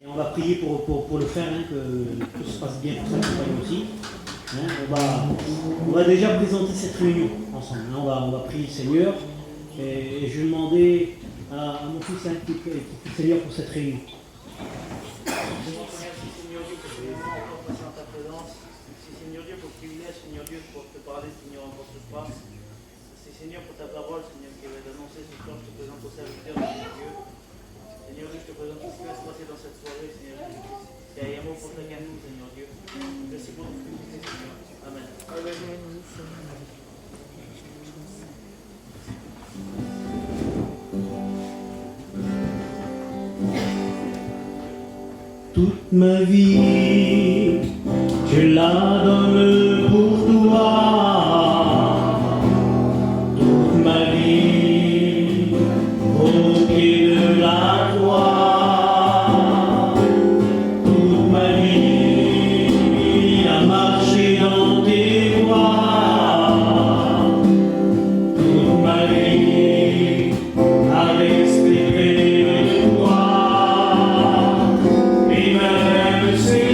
Et on va prier pour le faire, hein, que tout se passe bien pour sa compagne aussi. Hein, on va déjà présenter cette réunion ensemble. Hein, on va prier le Seigneur. Et je vais demander à mon fils, hein, qui prie le Seigneur pour cette réunion. Seigneur Dieu, pour ce moment encore passer en ta présence. Merci Seigneur Dieu pour le privilège, Seigneur Dieu, pour te parler, Seigneur, encore ce soir. C'est Seigneur pour ta parole, Seigneur, qui va t'annoncer ce soir. Je te présente au serviteur, Seigneur Dieu. Seigneur Dieu, je te présente tout ce qui va se passer dans cette soirée, Seigneur Dieu. Il y a un mot pour chacun de nous, Seigneur Dieu. Merci pour tout ce que tu fais, Seigneur. Amen. Toute ma vie, je la donne pour toi. Toute ma vie, au pied de la croix. Toute ma vie, à marcher dans tes voies. Toute ma vie, à rester près de toi. Et même si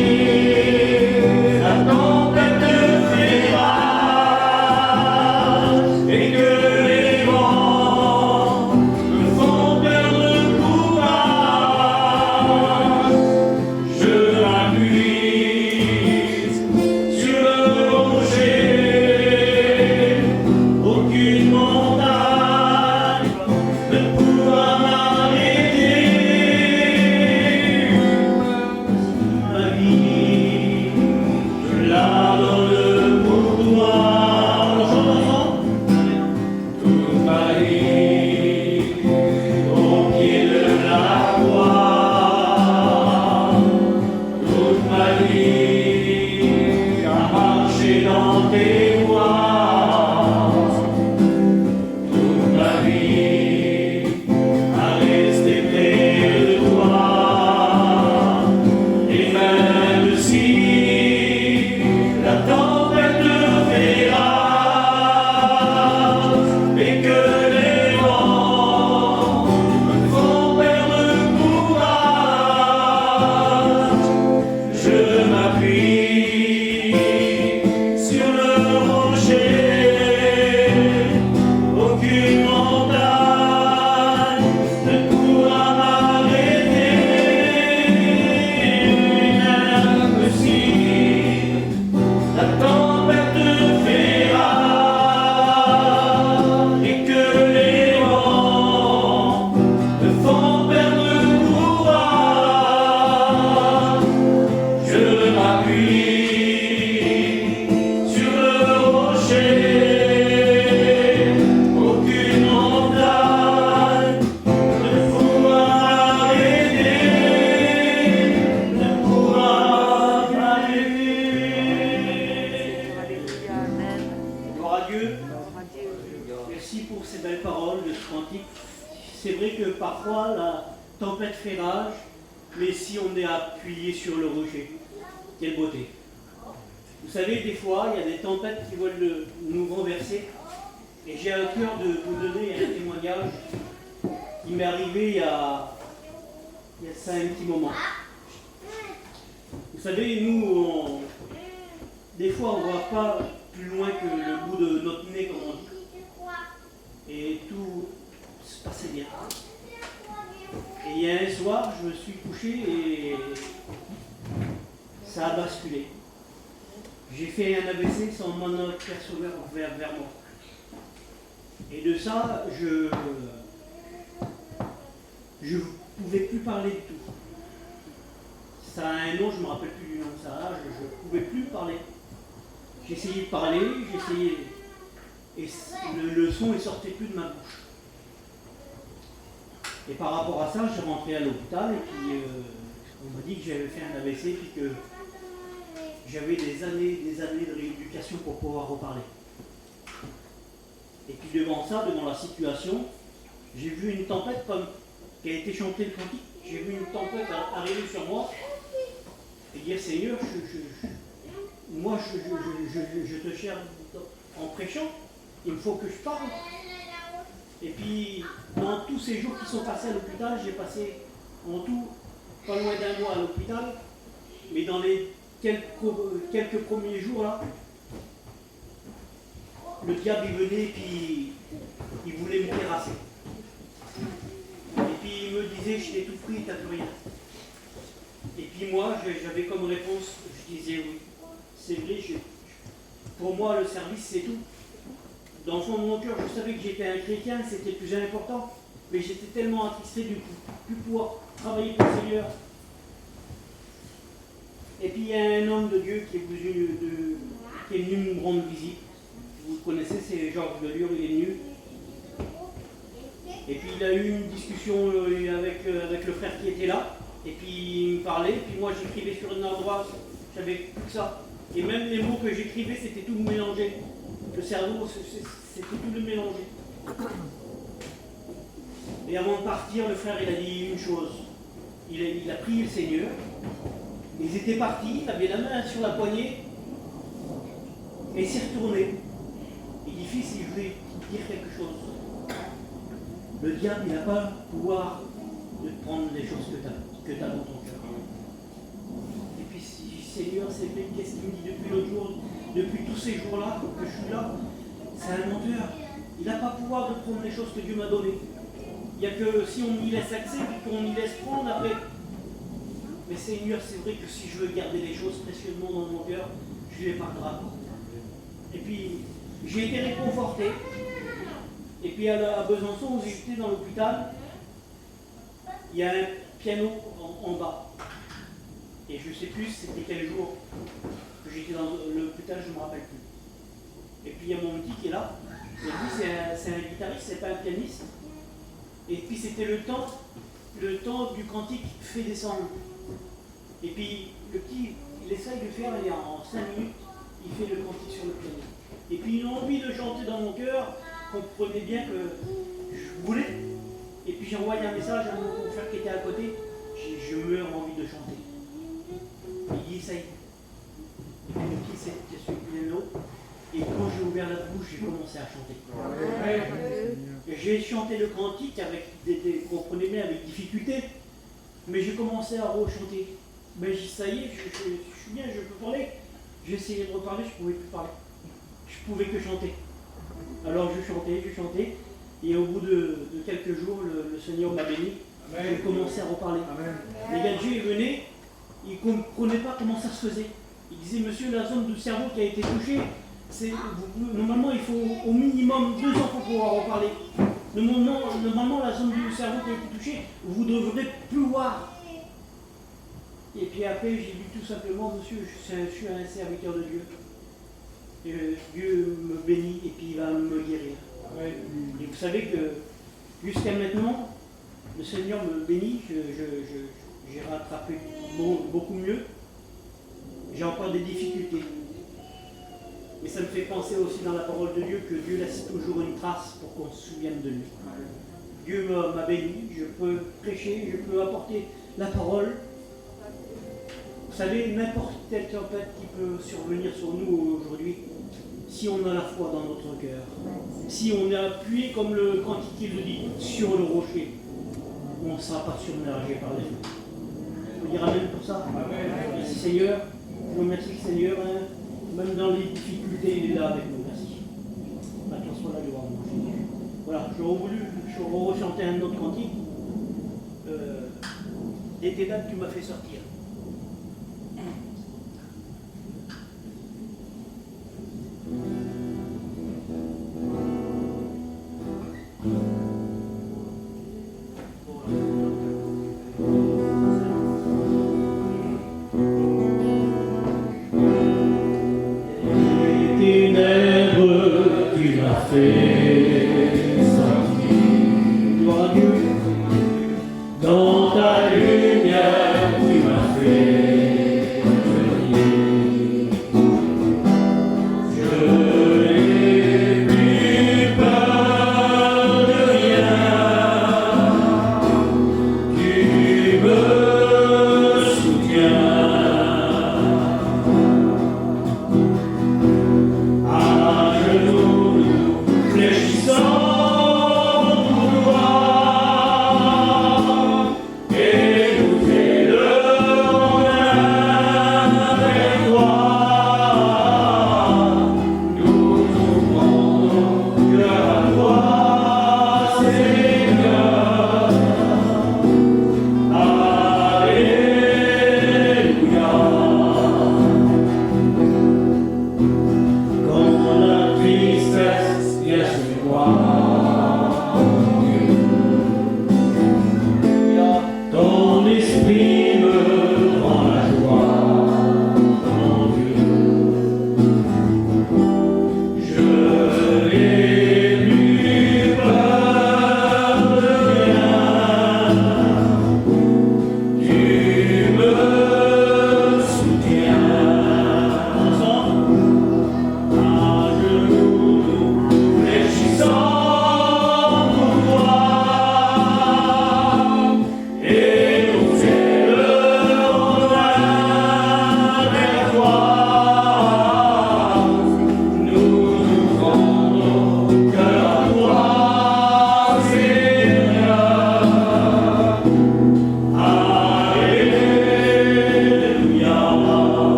la tempête fait rage et que les vents me font perdre le courage, je m'appuie sur le rocher. Aucune montagne ne pourra m'arrêter. Ma vie, je la donne pour toi. On chante ensemble. Toute ma vie, au pied de la croix. Toute ma vie, à marcher dans tes voies. Toute ma vie, à rester près de toi. Et même si la tempête fait rage et que les vents me font perdre le courage, je m'appuie sur le rocher. Aucune montagne ne pourra m'arrêter. Même si la tempête fait rage et que les vents me font perdre le courage, je m'appuie sur le rocher. Aucune montagne ne pourra m'arrêter, ne pourra m'arrêter. Gloire à Dieu. Merci pour ces belles paroles de ce cantique. C'est vrai que parfois la tempête fait rage, mais si on est appuyé sur le rocher, quelle beauté. Vous savez, des fois, il y a des tempêtes qui veulent nous renverser. Et j'ai à cœur de vous donner un témoignage qui m'est arrivé il y a ça un petit moment. Vous savez, nous, des fois, on ne voit pas plus loin que le bout de notre nez, comme on dit. Et tout se passait bien. Et il y a un soir, je me suis couché et ça a basculé. J'ai fait un AVC sans m'en apercevoir vers moi. Et de ça, je ne pouvais plus parler du tout. Ça a un nom, je ne me rappelle plus du nom de ça, je ne pouvais plus parler. J'ai essayé de parler, et le son ne sortait plus de ma bouche. Et par rapport à ça, je suis rentré à l'hôpital et puis on m'a dit que j'avais fait un AVC et que j'avais des années de rééducation pour pouvoir reparler. Et puis devant ça, devant la situation, j'ai vu une tempête comme qui a été chantée le cantique. J'ai vu une tempête arriver sur moi et dire Seigneur, moi je te cherche en prêchant, il me faut que je parle. Et puis dans tous ces jours qui sont passés à l'hôpital, j'ai passé en tout pas loin d'un mois à l'hôpital, mais dans les quelques premiers jours là, le diable il venait et puis il voulait me terrasser. Et puis il me disait, je t'ai tout pris, t'as plus rien. Et puis moi, j'avais comme réponse, je disais oui, c'est vrai, pour moi le service c'est tout. Dans le fond de mon cœur, je savais que j'étais un chrétien, c'était le plus important, mais j'étais tellement attristé de ne plus pouvoir travailler pour le Seigneur. Et puis il y a un homme de Dieu qui est venu me rendre visite. Vous le connaissez, c'est Georges Delure, il est venu. Et puis il a eu une discussion avec le frère qui était là. Et puis il me parlait, puis moi j'écrivais sur une endroit, j'avais plus que ça. Et même les mots que j'écrivais, c'était tout mélangé. Le cerveau, c'était tout le mélangé. Et avant de partir, le frère il a dit une chose. Il a prié le Seigneur. Ils étaient partis, il avait la main sur la poignée. Et il s'est retourné. Il dit, fils, je voulais te dire quelque chose. Le diable, il n'a pas le pouvoir de prendre les choses que tu as dans ton cœur. Et puis, Seigneur, c'est vrai, qu'est-ce qu'il me dit depuis l'autre jour, depuis tous ces jours-là que je suis là? C'est un menteur. Il n'a pas le pouvoir de prendre les choses que Dieu m'a données. Il n'y a que si on y laisse accès, qu'on y laisse prendre après. Mais Seigneur, c'est vrai que si je veux garder les choses précieusement dans mon cœur, je les pardonnerai. Et puis, j'ai été réconforté. Et puis à Besançon, où j'étais dans l'hôpital, il y a un piano en bas. Et je ne sais plus c'était quel jour que j'étais dans l'hôpital, je ne me rappelle plus. Et puis il y a mon petit qui est là. Et lui, c'est un guitariste, c'est pas un pianiste. Et puis c'était le temps du cantique fait descendre. Et puis le petit, il essaye de faire en 5 minutes, il fait le cantique sur le piano. Et puis une envie de chanter dans mon cœur, comprenez bien que je voulais. Et puis j'ai envoyé un message à mon frère qui était à côté, je meurs envie de chanter. Il dit essaye. Et puis le petit s'est sur le piano. Et quand j'ai ouvert la bouche, j'ai commencé à chanter. Et j'ai chanté le cantique comprenez bien, avec difficulté. Mais j'ai commencé à rechanter. Mais j'ai dit, ça y est, je suis bien, je peux parler. J'ai essayé de reparler, je ne pouvais plus parler. Je pouvais que chanter. Alors je chantais. Et au bout de quelques jours, le Seigneur m'a béni. J'ai commencé à reparler. Amen. Les gars de Dieu venaient, ils ne comprenaient pas comment ça se faisait. Ils disaient, monsieur, la zone du cerveau qui a été touchée, normalement il faut au minimum 2 ans pour pouvoir reparler. Normalement la zone du cerveau qui a été touchée, vous ne devrez plus voir. Et puis après j'ai dit tout simplement, monsieur, je suis un serviteur de Dieu. Et Dieu me bénit et puis il va me guérir. Et vous savez que jusqu'à maintenant, le Seigneur me bénit, j'ai rattrapé beaucoup mieux. J'ai encore des difficultés. Mais ça me fait penser aussi dans la parole de Dieu que Dieu laisse toujours une trace pour qu'on se souvienne de lui. Dieu m'a béni, je peux prêcher, je peux apporter la parole. Vous savez, n'importe quelle tempête qui peut survenir sur nous aujourd'hui, si on a la foi dans notre cœur, si on est appuyé comme le cantique le dit, sur le rocher, on ne sera pas submergé par les flots. On dire amen pour ça. Merci Seigneur. Je vous remercie Seigneur. Même dans les difficultés, il est là avec nous. Merci. Maintenant, soit la gloire. Voilà, j'aurais voulu rechanter un autre cantique. Des ténèbres, tu m'as fait sortir. Dans ta lumière, tu m'as fait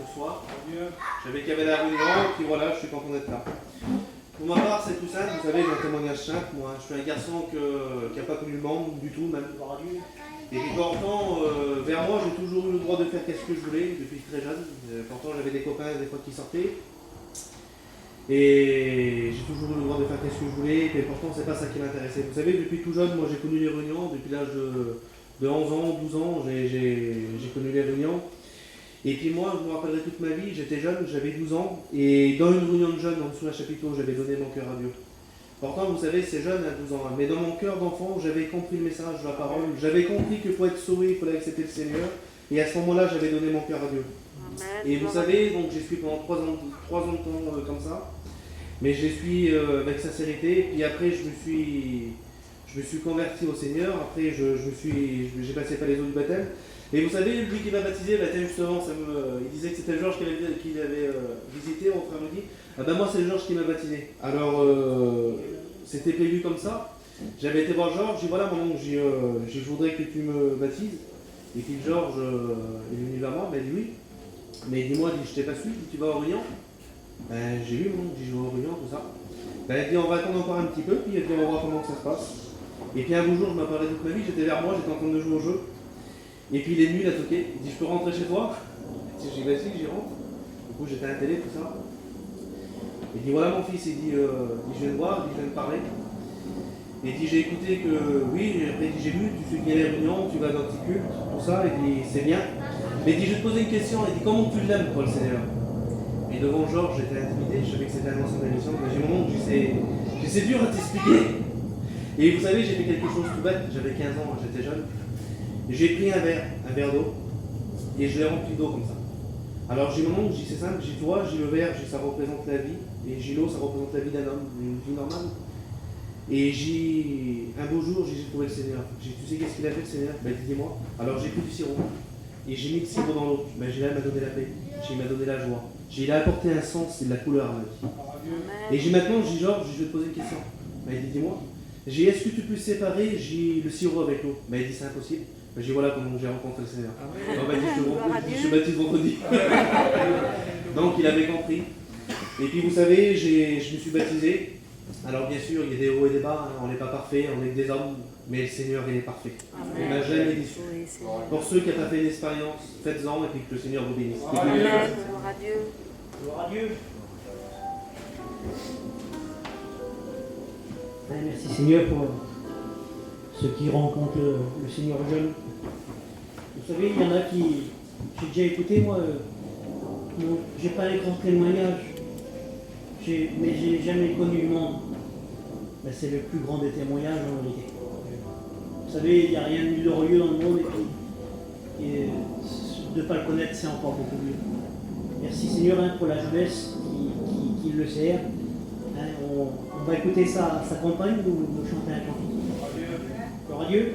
ce soir. J'avais qu'il y avait la réunion, et puis voilà, je suis content d'être là. Pour ma part, c'est tout simple, vous savez, j'ai un témoignage simple. Moi, je suis un garçon qui n'a pas connu le monde du tout, même. Et puis pourtant, vers moi, j'ai toujours eu le droit de faire ce que je voulais depuis très jeune. Pourtant, j'avais des copains des fois qui sortaient. Et j'ai toujours eu le droit de faire ce que je voulais, mais pourtant, c'est pas ça qui m'intéressait. Vous savez, depuis tout jeune, moi, j'ai connu les réunions. Depuis l'âge de 11 ans, 12 ans, j'ai connu les réunions. Et puis moi, je me rappellerai toute ma vie, j'étais jeune, j'avais 12 ans, et dans une réunion de jeunes en dessous à Chapiteau, j'avais donné mon cœur à Dieu. Pourtant, vous savez, c'est jeune à 12 ans, mais dans mon cœur d'enfant, j'avais compris le message de la parole, j'avais compris que pour être sauvé, il fallait accepter le Seigneur, et à ce moment-là, j'avais donné mon cœur à Dieu. Et vous savez, donc j'ai suivi pendant 3 ans de temps comme ça, mais je l'ai suivi avec sincérité, puis après, je me suis converti au Seigneur, après, j'ai passé par les eaux du baptême. Et vous savez, lui qui m'a baptisé, justement, il disait que c'était Georges qui l'avait visité, mon frère me dit, ah ben moi c'est Georges qui m'a baptisé. Alors, c'était prévu comme ça. J'avais été voir Georges, j'ai dit voilà maman, je voudrais que tu me baptises. Et puis Georges est venu vers moi, il m'a dit oui. Mais dis-moi, je t'ai pas su, tu vas au Réunion. Ben j'ai vu maman, je vais au Réunion, tout ça. Ben il dit on va attendre encore un petit peu, puis on va voir comment que ça se passe. Et puis un beau jour, je m'appellerai toute ma vie, j'étais vers moi, j'étais en train de jouer au jeu. Et puis il est venu, il a toqué, il dit je peux rentrer chez toi? J'ai dit vas-y, j'y rentre. Du coup j'étais à la télé, tout ça. Il dit voilà mon fils, il dit je viens de voir, il dit je viens de parler. Il dit j'ai écouté que oui, après il dit j'ai vu, tu fais bien les réunions, tu vas dans tes cultes, tout ça, il dit c'est bien. Mais il dit je vais te poser une question, il dit comment tu l'aimes toi le Seigneur? Et devant Georges j'étais intimidé, je savais que c'était un ancien de la mission, mais j'ai mon oncle, c'est dur à t'expliquer. Et vous savez, j'ai fait quelque chose tout bête, j'avais 15 ans, j'étais jeune. J'ai pris un verre d'eau, et je l'ai rempli d'eau comme ça. Alors j'ai mon oncle, j'ai c'est simple, j'ai toi, j'ai le verre, ça représente la vie, et j'ai l'eau, ça représente la vie d'un homme, une vie normale. Et un beau jour, j'ai trouvé le Seigneur. Tu sais qu'est-ce qu'il a fait le Seigneur? Ben dis-moi. Alors j'ai pris du sirop, et j'ai mis le sirop dans l'eau. Ben il m'a donné la paix, il m'a donné la joie. Il a apporté un sens et de la couleur à ma vie. Et maintenant, j'ai Georges, je vais te poser une question. Ben il dit dis-moi. Est-ce que tu peux séparer le sirop avec l'eau? Ben il dit c'est impossible. J'ai voilà comment j'ai rencontré le Seigneur. Je suis baptisé vendredi. Donc il avait compris. Et puis vous savez, je me suis baptisé. Alors bien sûr, il y a des hauts et des bas, on n'est pas parfait, on est que des hommes, mais le Seigneur il est parfait. Il n'a jamais déçu. Pour ceux qui n'ont pas fait l'expérience, faites-en et puis que le Seigneur vous bénisse. Amen. Gloire à Dieu. Gloire à Dieu. Merci Seigneur pour ceux qui rencontrent le Seigneur jeune. Vous savez, il y en a qui, j'ai déjà écouté moi, j'ai pas les grands témoignages, mais j'ai jamais connu le monde. Ben, c'est le plus grand des témoignages en réalité. Vous savez, il n'y a rien de glorieux dans le monde et de ne pas le connaître, c'est encore beaucoup mieux. Merci Seigneur pour la jeunesse qui le sert. On va écouter sa compagne nous chanter un cantique. Gloire à Dieu.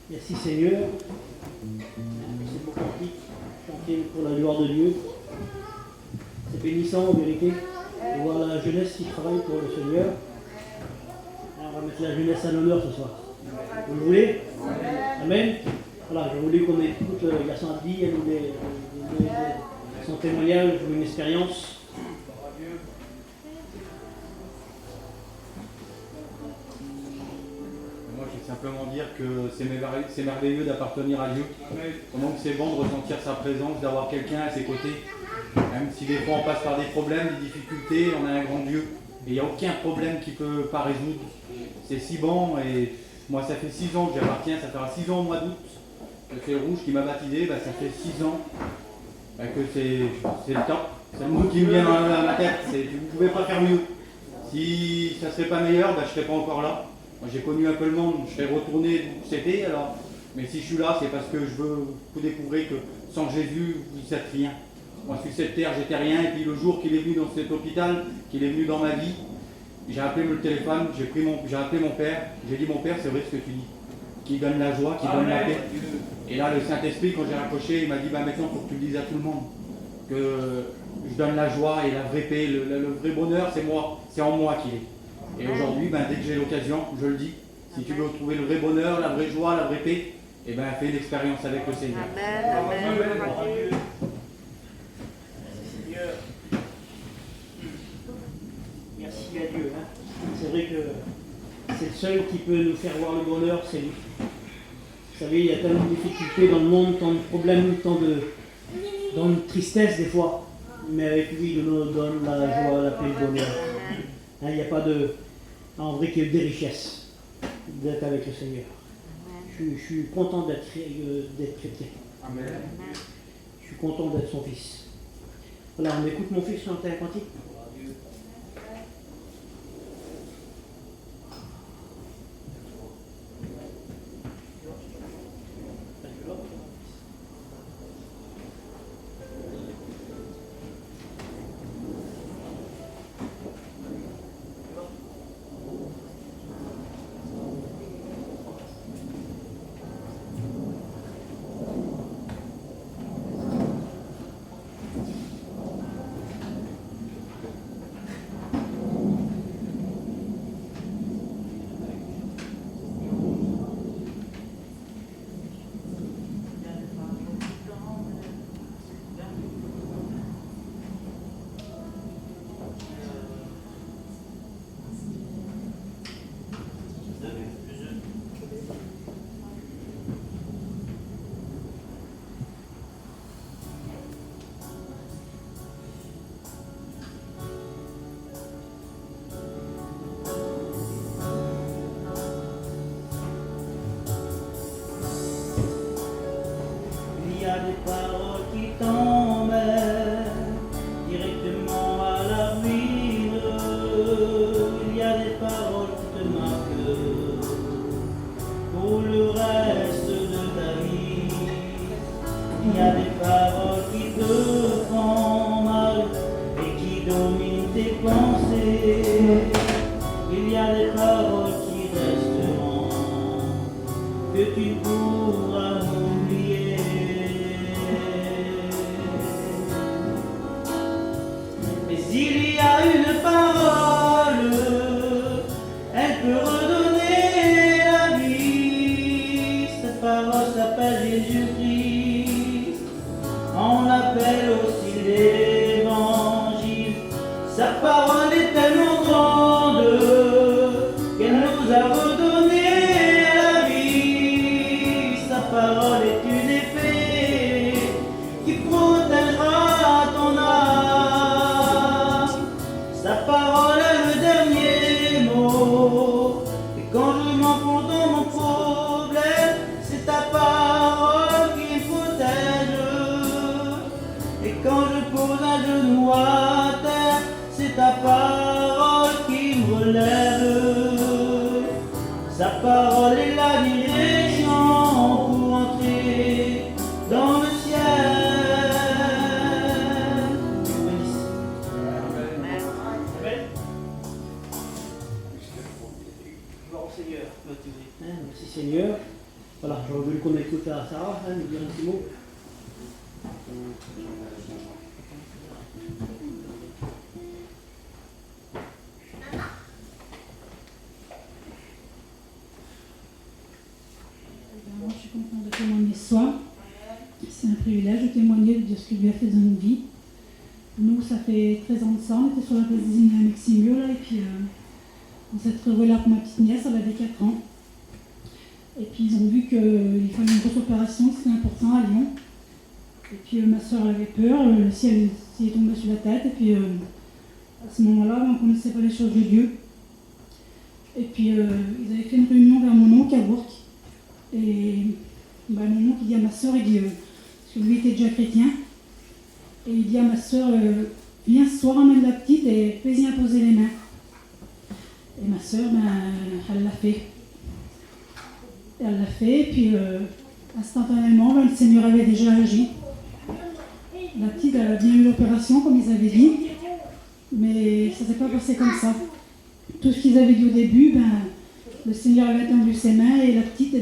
Merci Seigneur. C'est beau cantique, chanter pour la gloire de Dieu. C'est bénissant en vérité de voir la jeunesse qui travaille pour le Seigneur. Alors, on va mettre la jeunesse à l'honneur ce soir. Vous le voulez? Amen. Voilà, je voulais qu'on écoute Gaston Abdi, elle nous son témoignage ou une expérience. Moi, je vais simplement dire que c'est merveilleux d'appartenir à Dieu. Comment que c'est bon de ressentir sa présence, d'avoir quelqu'un à ses côtés. Même si des fois on passe par des problèmes, des difficultés, on a un grand Dieu. Et il n'y a aucun problème qui ne peut pas résoudre. C'est si bon. Et moi, ça fait 6 ans que j'appartiens. Ça fera 6 ans au mois d'août. Le fil rouge qui m'a baptisé, ça fait 6 ans que c'est le top. C'est le mot qui me vient dans ma tête. Vous ne pouvez pas faire mieux. Si ça ne serait pas meilleur, je ne serais pas encore là. Moi, j'ai connu un peu le monde, je serais retourné d'où c'était alors. Mais si je suis là, c'est parce que je veux vous découvrir que sans Jésus, vous n'êtes rien. Moi, sur cette terre, j'étais rien. Et puis le jour qu'il est venu dans cet hôpital, qu'il est venu dans ma vie, j'ai appelé le téléphone, j'ai appelé mon père. J'ai dit, mon père, c'est vrai ce que tu dis. Qui donne la joie, qui donne la paix. Et là, le Saint-Esprit, quand j'ai raccroché, il m'a dit, maintenant, il faut que tu le dises à tout le monde. Que je donne la joie et la vraie paix. Le vrai bonheur, c'est moi. C'est en moi qu'il est. Et aujourd'hui, dès que j'ai l'occasion, je le dis, si tu veux trouver le vrai bonheur, la vraie joie, la vraie paix, fais l'expérience avec le Seigneur. Amen. Seigneur. Merci à Dieu. C'est vrai que c'est le seul qui peut nous faire voir le bonheur, c'est lui. Vous savez, il y a tellement de difficultés dans le monde, tant de problèmes, tant de tristesse des fois. Mais avec lui, il nous donne la joie, la paix, le bonheur. Il n'y a pas de... En vrai, qu'il y a des richesses d'être avec le Seigneur. Je suis content d'être chrétien. Amen. Je suis content d'être son fils. Voilà, on écoute mon fils chanter un cantique. Des paroles qui tombent directement à la ruine. Il y a des paroles qui te marquent pour le reste de ta vie. Il y a des paroles qui te font mal et qui dominent tes pensées. Il y a des paroles qui resteront que tu pourras oublier. Il y a une parole, elle peut redonner la vie. Cette parole s'appelle Jésus-Christ, on l'appelle aussi l'Évangile. Sa parole est tellement grande qu'elle nous a redonné la vie. Sa parole est une épée qui protégera ton âme. Sa parole est le dernier mot. Et quand je m'enfonce dans mon problème, c'est ta parole qui me protège. Et quand je pose un genou à terre, c'est ta parole qui me relève. Sa parole est la direction pour entrer dans le ciel. Merci Seigneur. Voilà, j'aurais voulu qu'on écoute à Sarah, hein, nous dire un petit mot. Moi, je suis contente de témoigner ce soir. C'est un privilège de témoigner de ce que Dieu a fait dans nos vies. Nous, ça fait 13 ans de ça, on était sur la place des Indes à Meximio, là, et puis on s'est retrouvés là pour ma petite nièce, elle avait 4 ans. Et puis ils ont vu qu'il fallait une grosse opération, c'était important à Lyon. Et puis ma soeur elle avait peur, le ciel s'y est tombé sur la tête, et puis à ce moment-là, on ne connaissait pas les choses de Dieu. Et puis ils avaient fait une réunion vers mon oncle à Bourg. Et mon oncle il dit à ma soeur, il dit, parce que lui était déjà chrétien, et il dit à ma soeur, viens ce soir, emmène la petite et fais-y imposer les mains. Et ma soeur, elle l'a fait. Elle l'a fait, et puis instantanément, le Seigneur avait déjà agi. La petite, elle a bien eu l'opération, comme ils avaient dit, mais ça ne s'est pas passé comme ça. Tout ce qu'ils avaient dit au début, le Seigneur avait tendu ses mains, et la petite,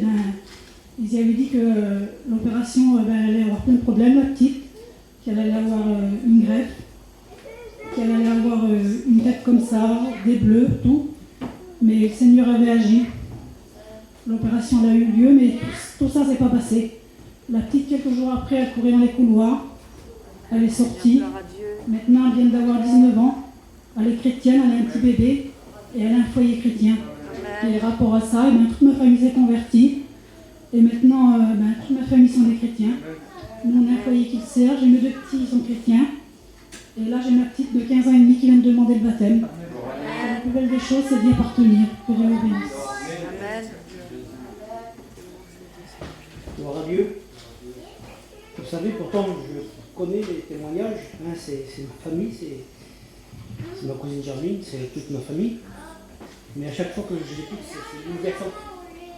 ils y avaient dit que l'opération, elle allait avoir plein de problèmes, la petite, qu'elle allait avoir une greffe, qu'elle allait avoir une tête comme ça, des bleus, tout. Mais le Seigneur avait agi. L'opération elle a eu lieu, mais tout ça ne s'est pas passé. La petite, quelques jours après, elle courait dans les couloirs. Elle est sortie. Maintenant, elle vient d'avoir 19 ans. Elle est chrétienne, elle a un petit bébé et elle a un foyer chrétien. Et rapport à ça, toute ma famille s'est convertie. Et maintenant, toute ma famille sont des chrétiens. Nous, on a un foyer qui le sert. J'ai mes 2 petits qui sont chrétiens. Et là, j'ai ma petite de 15 ans et demi qui vient de demander le baptême. La plus belle des choses, c'est d'y appartenir. Que Dieu vous bénisse. Amen. Gloire à Dieu. Vous savez, pourtant, je connais les témoignages. Hein, c'est ma famille, c'est ma cousine Germine, c'est toute ma famille. Mais à chaque fois que je l'écoute, c'est bouleversant.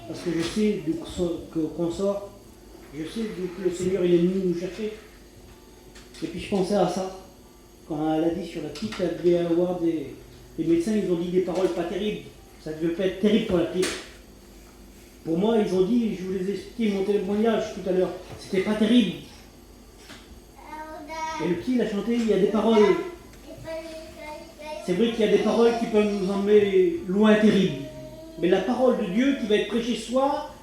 Parce que je sais qu'on sort, je sais que le Seigneur il est venu nous chercher. Et puis je pensais à ça. Quand elle a dit sur la petite, elle devait avoir les médecins, ils ont dit des paroles pas terribles. Ça devait pas être terrible pour la petite. Pour moi, ils ont dit, je vous les ai expliqué mon témoignage tout à l'heure, c'était pas terrible. Et le petit, il a chanté, il y a des paroles. C'est vrai qu'il y a des paroles qui peuvent nous emmener loin terrible. Mais la parole de Dieu qui va être prêchée ce soir,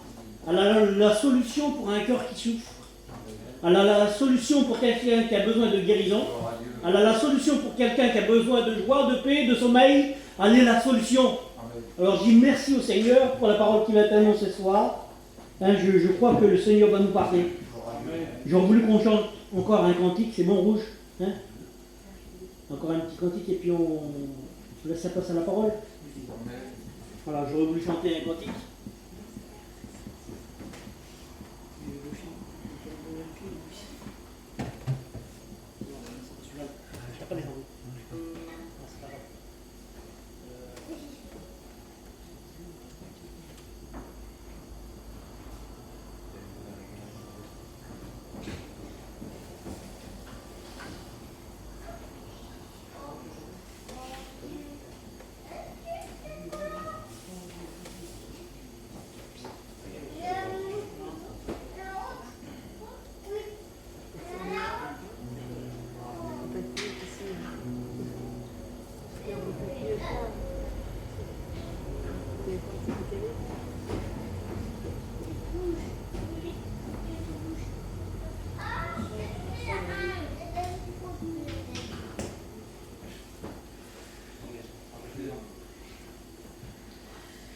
elle a la solution pour un cœur qui souffre. Elle a la solution pour quelqu'un qui a besoin de guérison. Elle a la solution pour quelqu'un qui a besoin de joie, de paix, de sommeil. Elle est la solution. Alors je dis merci au Seigneur pour la parole qui va être annoncée ce soir. Hein, je crois que le Seigneur va nous parler. J'aurais voulu qu'on chante encore un cantique, c'est bon rouge. Hein, encore un petit cantique et puis on laisse la place à la parole. Voilà, j'aurais voulu chanter un cantique.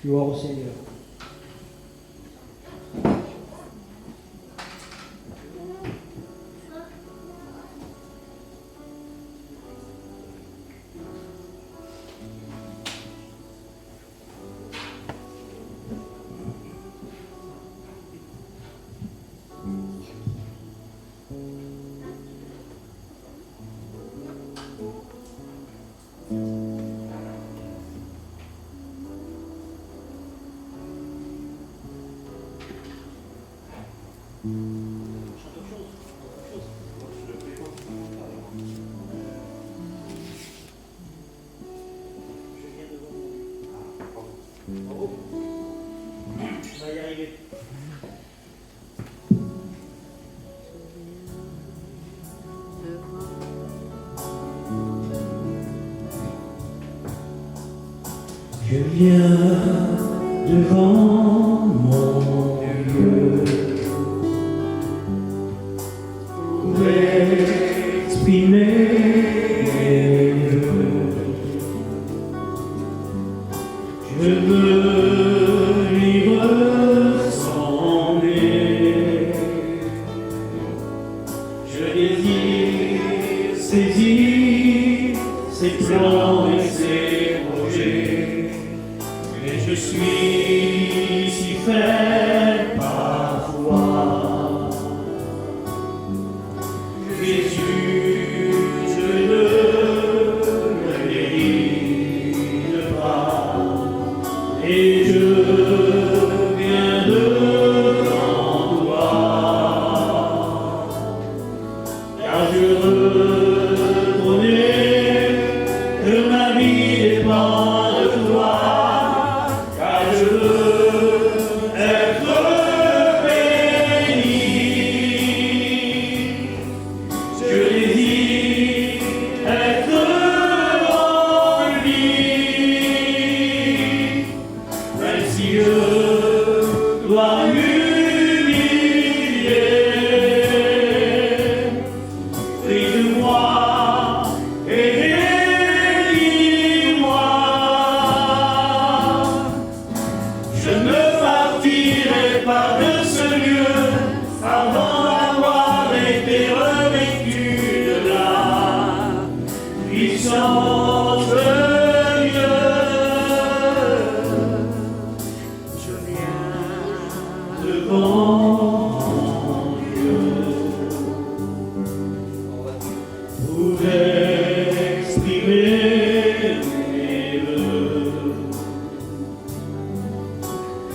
Gloire au Seigneur. On va y arriver. Je viens devant mon Dieu pour exprimer mes vœux. Je veux lui ressembler. Je désire saisir ses plans et ses projets. Mais je suis si faible parfois. Jésus, je ne me délivre pas. Et je viens devant toi. Car je reconnais que ma vie dépend de toi. Car je veux être béni. Je désire être rempli. Même si je dois m'humilier, prie de moi et bénis-moi. Je ne partirai pas de ce lieu avant d'avoir été revêtu de la puissance de Dieu. Je viens devant Dieu pour exprimer mes vœux.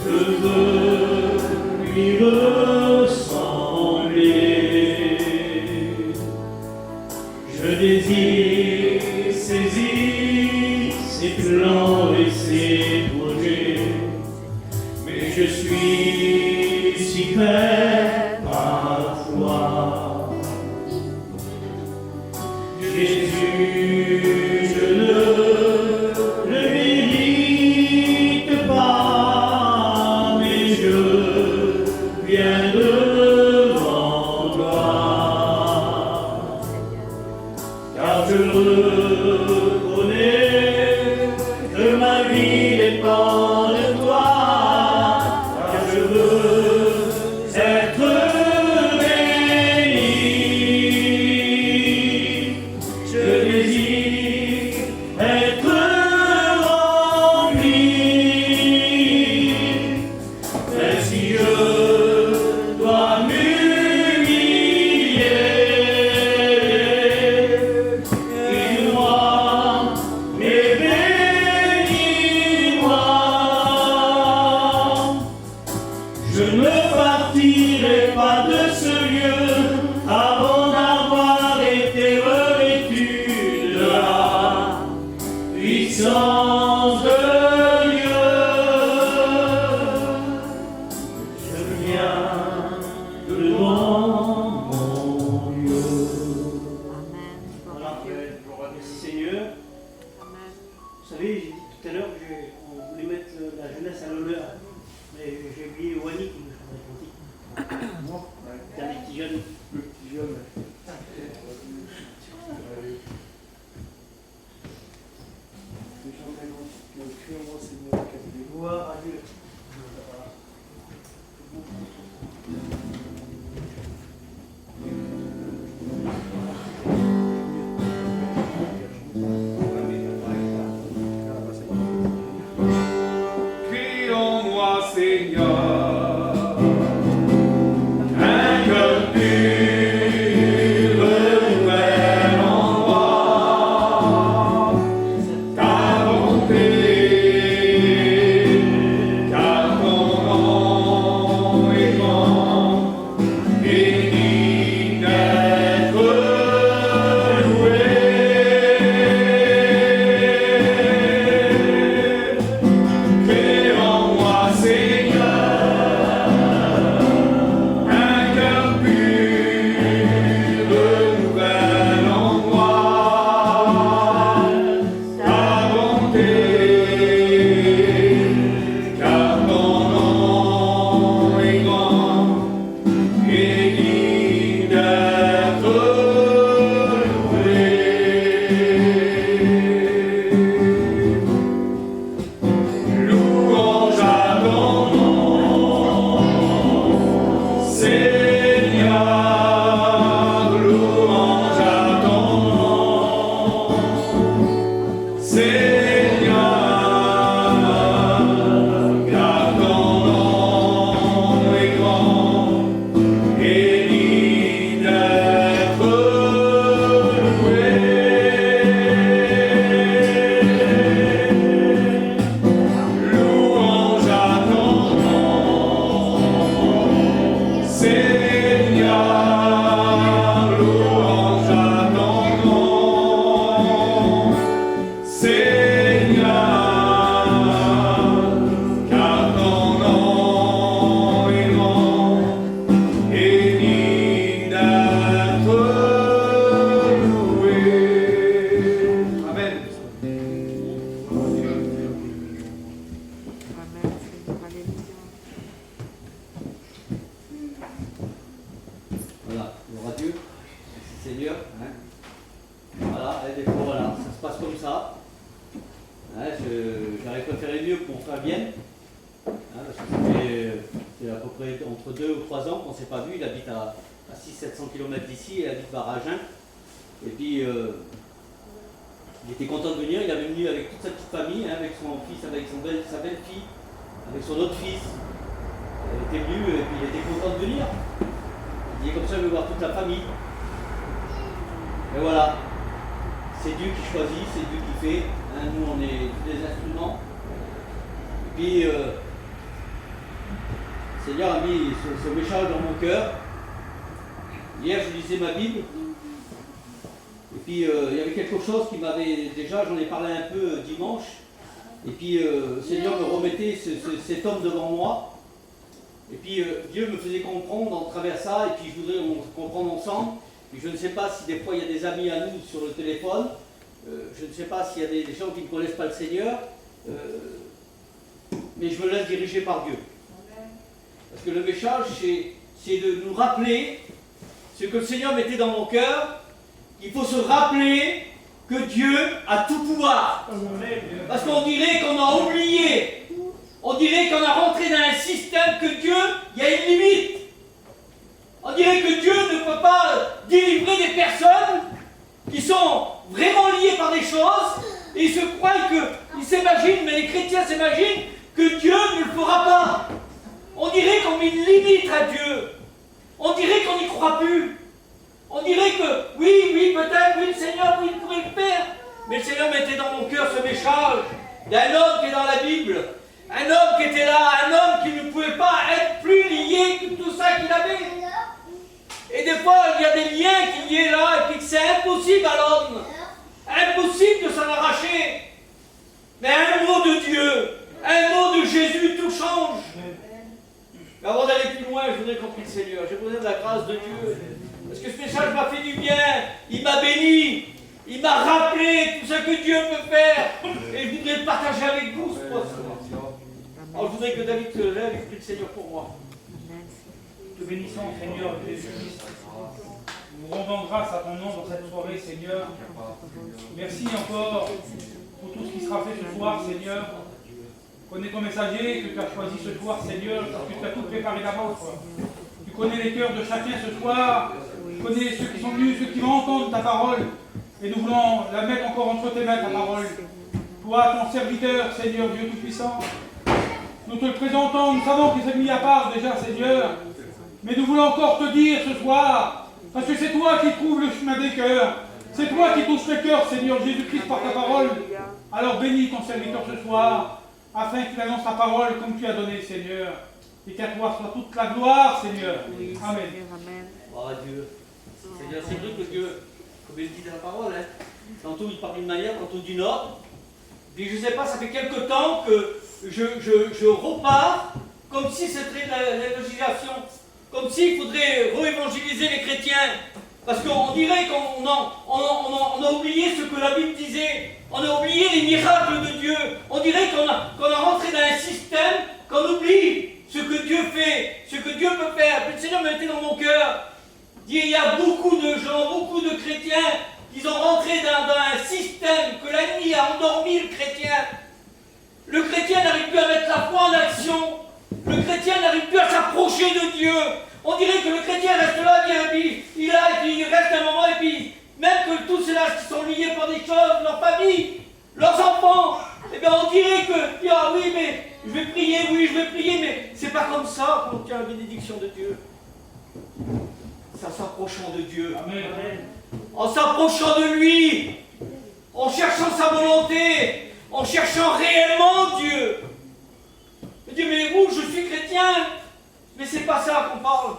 Je veux lui ressembler. Je désire saisir ses plans et ses projets. Mais je suis si faible parfois. Jésus, je ne le mérite pas, mais je viens devant toi. Car je reconnais que ma vie dépend de toi. Car je veux être béni. Je désire être rempli. Même si je dois m'humilier, guide-moi et bénis-moi. Je ne partirai pas de ce lieu avant d'avoir été revêtu de la puissance de Dieu. Je viens devant mon Dieu. Voilà, merci Seigneur. Vous savez, j'ai dit tout à l'heure qu'on voulait mettre la jeunesse à l'honneur, mais j'ai oublié Wani qui nous chantait le cantique. Dernier petit jeune. Le petit jeune. Gloire à Dieu. entre 2 ou 3 ans qu'on ne s'est pas vu. Il habite à 600-700 km d'ici, il habite Baragin. Et puis, il était content de venir, il est venu avec toute sa petite famille, hein, avec son fils, avec sa belle-fille, avec son autre fils. Il était venu et puis il était content de venir. Il dit comme ça, je veux voir toute la famille. Et voilà, c'est Dieu qui choisit, c'est Dieu qui fait. Hein, nous, on est des instruments. Et puis, le Seigneur a mis ce message dans mon cœur. Hier, je lisais ma Bible. Et puis, il y avait quelque chose qui m'avait... Déjà, j'en ai parlé un peu dimanche. Et puis, le Seigneur me remettait cet homme devant moi. Et puis, Dieu me faisait comprendre en travers ça. Et puis, je voudrais comprendre ensemble. Et je ne sais pas si des fois, il y a des amis à nous sur le téléphone. Je ne sais pas s'il y a des gens qui ne connaissent pas le Seigneur. Mais je me laisse diriger par Dieu. Parce que le message, c'est de nous rappeler ce que le Seigneur mettait dans mon cœur. Il faut se rappeler que Dieu a tout pouvoir. Parce qu'on dirait qu'on a oublié. On dirait qu'on a rentré dans un système que Dieu, il y a une limite. On dirait que Dieu ne peut pas délivrer des personnes qui sont vraiment liées par des choses. Et ils se croient ils s'imaginent, mais les chrétiens s'imaginent que Dieu ne le fera pas. On dirait qu'on met une limite à Dieu. On dirait qu'on n'y croit plus. On dirait que, oui, peut-être, oui, le Seigneur, oui, il pourrait le faire. Mais le Seigneur mettait dans mon cœur ce message d'un homme qui est dans la Bible. Un homme qui était là, un homme qui ne pouvait pas être plus lié que tout ça qu'il avait. Et des fois, il y a des liens qui liés là, et puis c'est impossible à l'homme. Impossible de s'en arracher. Mais un mot de Dieu, un mot de Jésus, tout change. Mais avant d'aller plus loin, je voudrais qu'on prie le Seigneur. J'ai besoin de la grâce de Dieu. Parce que ce message m'a fait du bien. Il m'a béni. Il m'a rappelé tout ce que Dieu peut faire. Et je voudrais le partager avec vous ce soir. Alors je voudrais que David se lève et prie le Seigneur pour moi. Te bénissons, Seigneur Jésus-Christ. Nous rendons grâce à ton nom dans cette soirée, Seigneur. Merci encore pour tout ce qui sera fait ce soir, Seigneur. Connais ton messager que tu as choisi ce soir, Seigneur, parce que tu as tout préparé d'avance. Tu connais les cœurs de chacun ce soir. Tu connais ceux qui sont venus, ceux qui vont entendre ta parole. Et nous voulons la mettre encore entre tes mains, ta parole. Toi, ton serviteur, Seigneur Dieu Tout-Puissant, nous te le présentons, nous savons qu'il s'est mis à part déjà, Seigneur. Mais nous voulons encore te dire ce soir, parce que c'est toi qui trouves le chemin des cœurs. C'est toi qui touches les cœurs, Seigneur Jésus-Christ, par ta parole. Alors bénis ton serviteur ce soir, afin qu'il annonce ta parole comme tu as donné, Seigneur. Et qu'à toi soit toute la gloire, Seigneur. Amen. Gloire à Dieu. Seigneur, c'est vrai que Dieu, comme il dit dans la parole, hein, tantôt il parle d'une manière, tantôt d'une autre. Puis je ne sais pas, ça fait quelque temps que je repars comme si c'était l'évangélisation, comme s'il faudrait réévangéliser les chrétiens. Parce qu'on dirait qu'on a oublié ce que la Bible disait. On a oublié les miracles de Dieu. On dirait qu'on a rentré dans un système, qu'on oublie ce que Dieu fait, ce que Dieu peut faire. Puis le Seigneur m'a été dans mon cœur. Il y a beaucoup de gens, beaucoup de chrétiens qui sont rentrés dans un système que l'ennemi a endormi le chrétien. Le chrétien n'arrive plus à mettre la foi en action. Le chrétien n'arrive plus à s'approcher de Dieu. On dirait que le chrétien reste là, et puis il est là, et puis il reste un moment, et puis même que tous ceux-là qui sont liés par des choses, leur famille, leurs enfants, eh bien on dirait que, ah oui, mais je vais prier, mais c'est pas comme ça qu'on obtient la bénédiction de Dieu. C'est en s'approchant de Dieu. Amen. En s'approchant de lui, en cherchant sa volonté, en cherchant réellement Dieu. Je dis, mais où je suis chrétien? Mais c'est pas ça qu'on parle.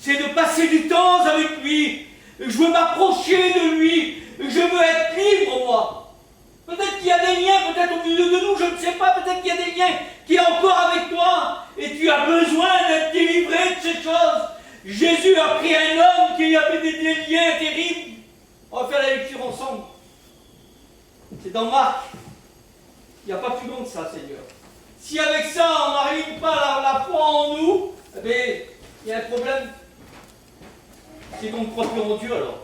C'est de passer du temps avec lui. Je veux m'approcher de lui. Je veux être libre, moi. Peut-être qu'il y a des liens, peut-être au milieu de nous, je ne sais pas. Peut-être qu'il y a des liens qui sont encore avec toi. Et tu as besoin d'être délivré de ces choses. Jésus a pris un homme qui avait des liens terribles. On va faire la lecture ensemble. C'est dans Marc. Il n'y a pas plus long que ça, Seigneur. Si avec ça, on n'arrive pas la foi en nous, eh bien, il y a un problème. C'est qu'on ne croit plus en Dieu, alors.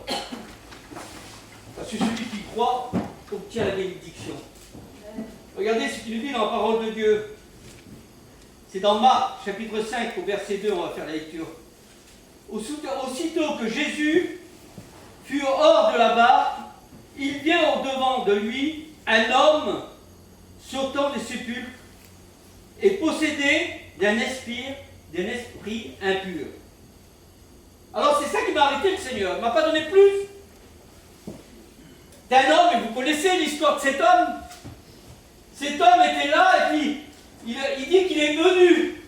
Parce que celui qui croit obtient la bénédiction. Regardez ce qu'il dit dans la parole de Dieu. C'est dans Marc, chapitre 5, au verset 2, on va faire la lecture. Aussitôt que Jésus fut hors de la barque, il vient au-devant de lui un homme sortant des sépulcres et possédé d'un esprit impur. Alors c'est ça qui m'a arrêté le Seigneur, il ne m'a pas donné plus. D'un homme, et vous connaissez l'histoire de cet homme. Cet homme était là et puis il dit qu'il est venu.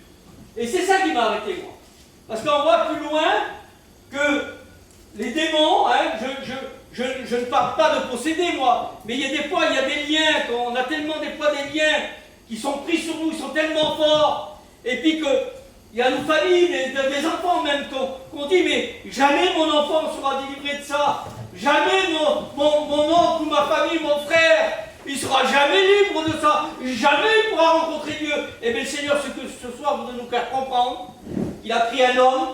Et c'est ça qui m'a arrêté moi. Parce qu'on voit plus loin que les démons, hein, je ne parle pas de posséder moi, mais il y a des fois, il y a des liens, on a tellement des fois des liens qui sont pris sur nous, ils sont tellement forts, et puis que il y a nos familles, des enfants même, qu'on dit, mais jamais mon enfant sera délivré de ça, jamais mon oncle ou ma famille, mon frère, il sera jamais libre de ça, jamais il pourra rencontrer Dieu. Et bien le Seigneur, ce soir, voudrait nous faire comprendre qu'il a pris un homme.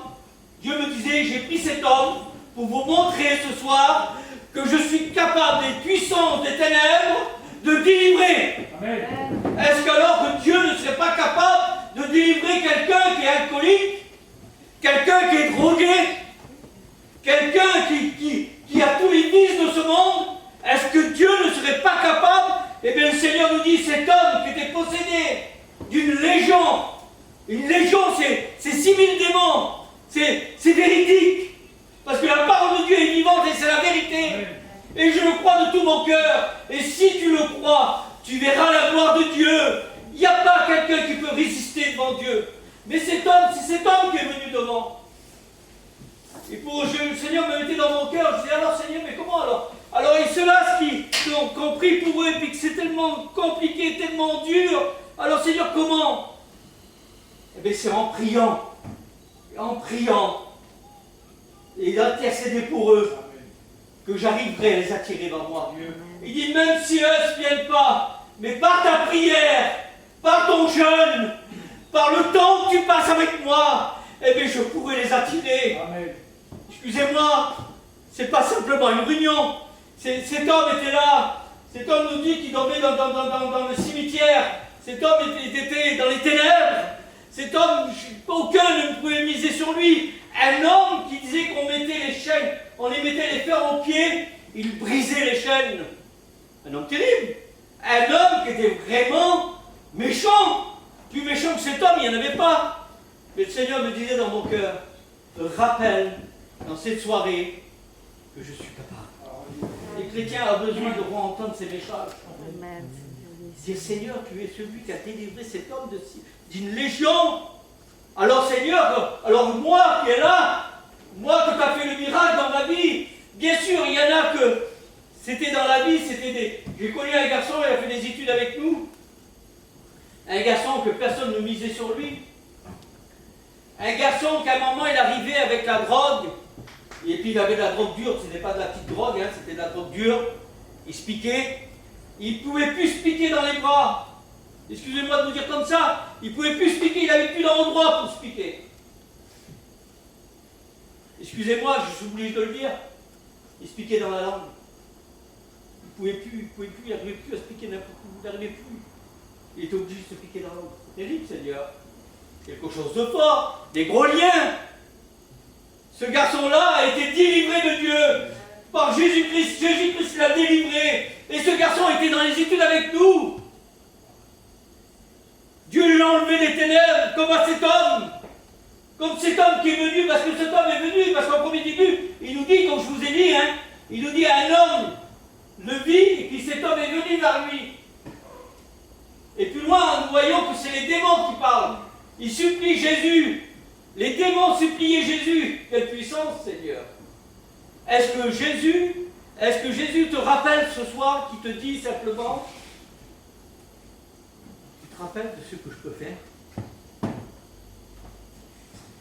Dieu me disait, j'ai pris cet homme pour vous montrer ce soir que je suis capable des puissances des ténèbres de délivrer. Amen. Est-ce qu'alors que Dieu ne serait pas capable de délivrer quelqu'un qui est alcoolique, quelqu'un qui est drogué, quelqu'un qui a tous les vices de ce monde? Est-ce que Dieu ne serait pas capable? Eh bien le Seigneur nous dit, cet homme qui était possédé d'une légion, une légion c'est 6000 démons, c'est véridique, parce que la parole de Dieu est vivante et c'est la vérité. Et je le crois de tout mon cœur. Et si tu le crois, tu verras la gloire de Dieu. Il n'y a pas quelqu'un qui peut résister devant Dieu. Mais c'est cet homme qui est venu devant. Et le Seigneur me mettait dans mon cœur. Je disais, alors Seigneur, mais comment alors? Alors et ceux-là qui ont compris pour eux, et puis que c'est tellement compliqué, tellement dur. Alors Seigneur, comment? Eh bien c'est en priant. En priant. Et d'intercéder pour eux, que j'arriverai à les attirer vers moi. Il dit, même si eux ne viennent pas, mais par ta prière, par ton jeûne, par le temps que tu passes avec moi, eh bien je pourrai les attirer. Amen. Excusez-moi, c'est pas simplement une réunion. Cet homme était là. Cet homme nous dit qu'il dormait dans le cimetière. Cet homme était dans les ténèbres. Cet homme, aucun ne pouvait miser sur lui. Un homme qui disait qu'on mettait les chaînes, on les mettait les fers aux pieds, il brisait les chaînes. Un homme terrible. Un homme qui était vraiment méchant. Plus méchant que cet homme, il n'y en avait pas. Mais le Seigneur me disait dans mon cœur, rappelle dans cette soirée que je suis capable. Les chrétiens ont besoin de entendre ces messages. Dire, Seigneur, tu es celui qui a délivré cet homme d'une légion. Alors Seigneur, alors moi qui est là, moi que tu as fait le miracle dans ma vie, bien sûr, il y en a que c'était dans la vie, j'ai connu un garçon, il a fait des études avec nous. Un garçon que personne ne misait sur lui. Un garçon qu'à un moment il arrivait avec la drogue, et puis il avait de la drogue dure, ce n'était pas de la petite drogue, hein, c'était de la drogue dure. Il se piquait, il ne pouvait plus se piquer dans les bras. Excusez-moi de vous dire comme ça, il ne pouvait plus se piquer, il n'avait plus d'endroit pour se piquer. Excusez-moi, je suis obligé de le dire, il se piquait dans la langue. Il ne pouvait plus, il n'arrivait plus à se piquer n'importe où, il n'arrivait plus. Il était obligé de se piquer dans la langue. C'est terrible, Seigneur. Quelque chose de fort, des gros liens. Ce garçon-là a été délivré de Dieu par Jésus-Christ. Jésus-Christ l'a délivré. Et ce garçon était dans les études avec nous. Dieu lui a enlevé des ténèbres comme à cet homme. Comme cet homme qui est venu, parce que cet homme est venu, parce qu'en premier début, il nous dit, comme je vous ai dit, hein, il nous dit un homme le vit, et puis cet homme est venu vers lui. Et plus loin, nous voyons que c'est les démons qui parlent. Ils supplient Jésus. Les démons suppliaient Jésus. Quelle puissance, Seigneur. Est-ce que Jésus te rappelle ce soir, qui te dit simplement, tu te rappelles de ce que je peux faire?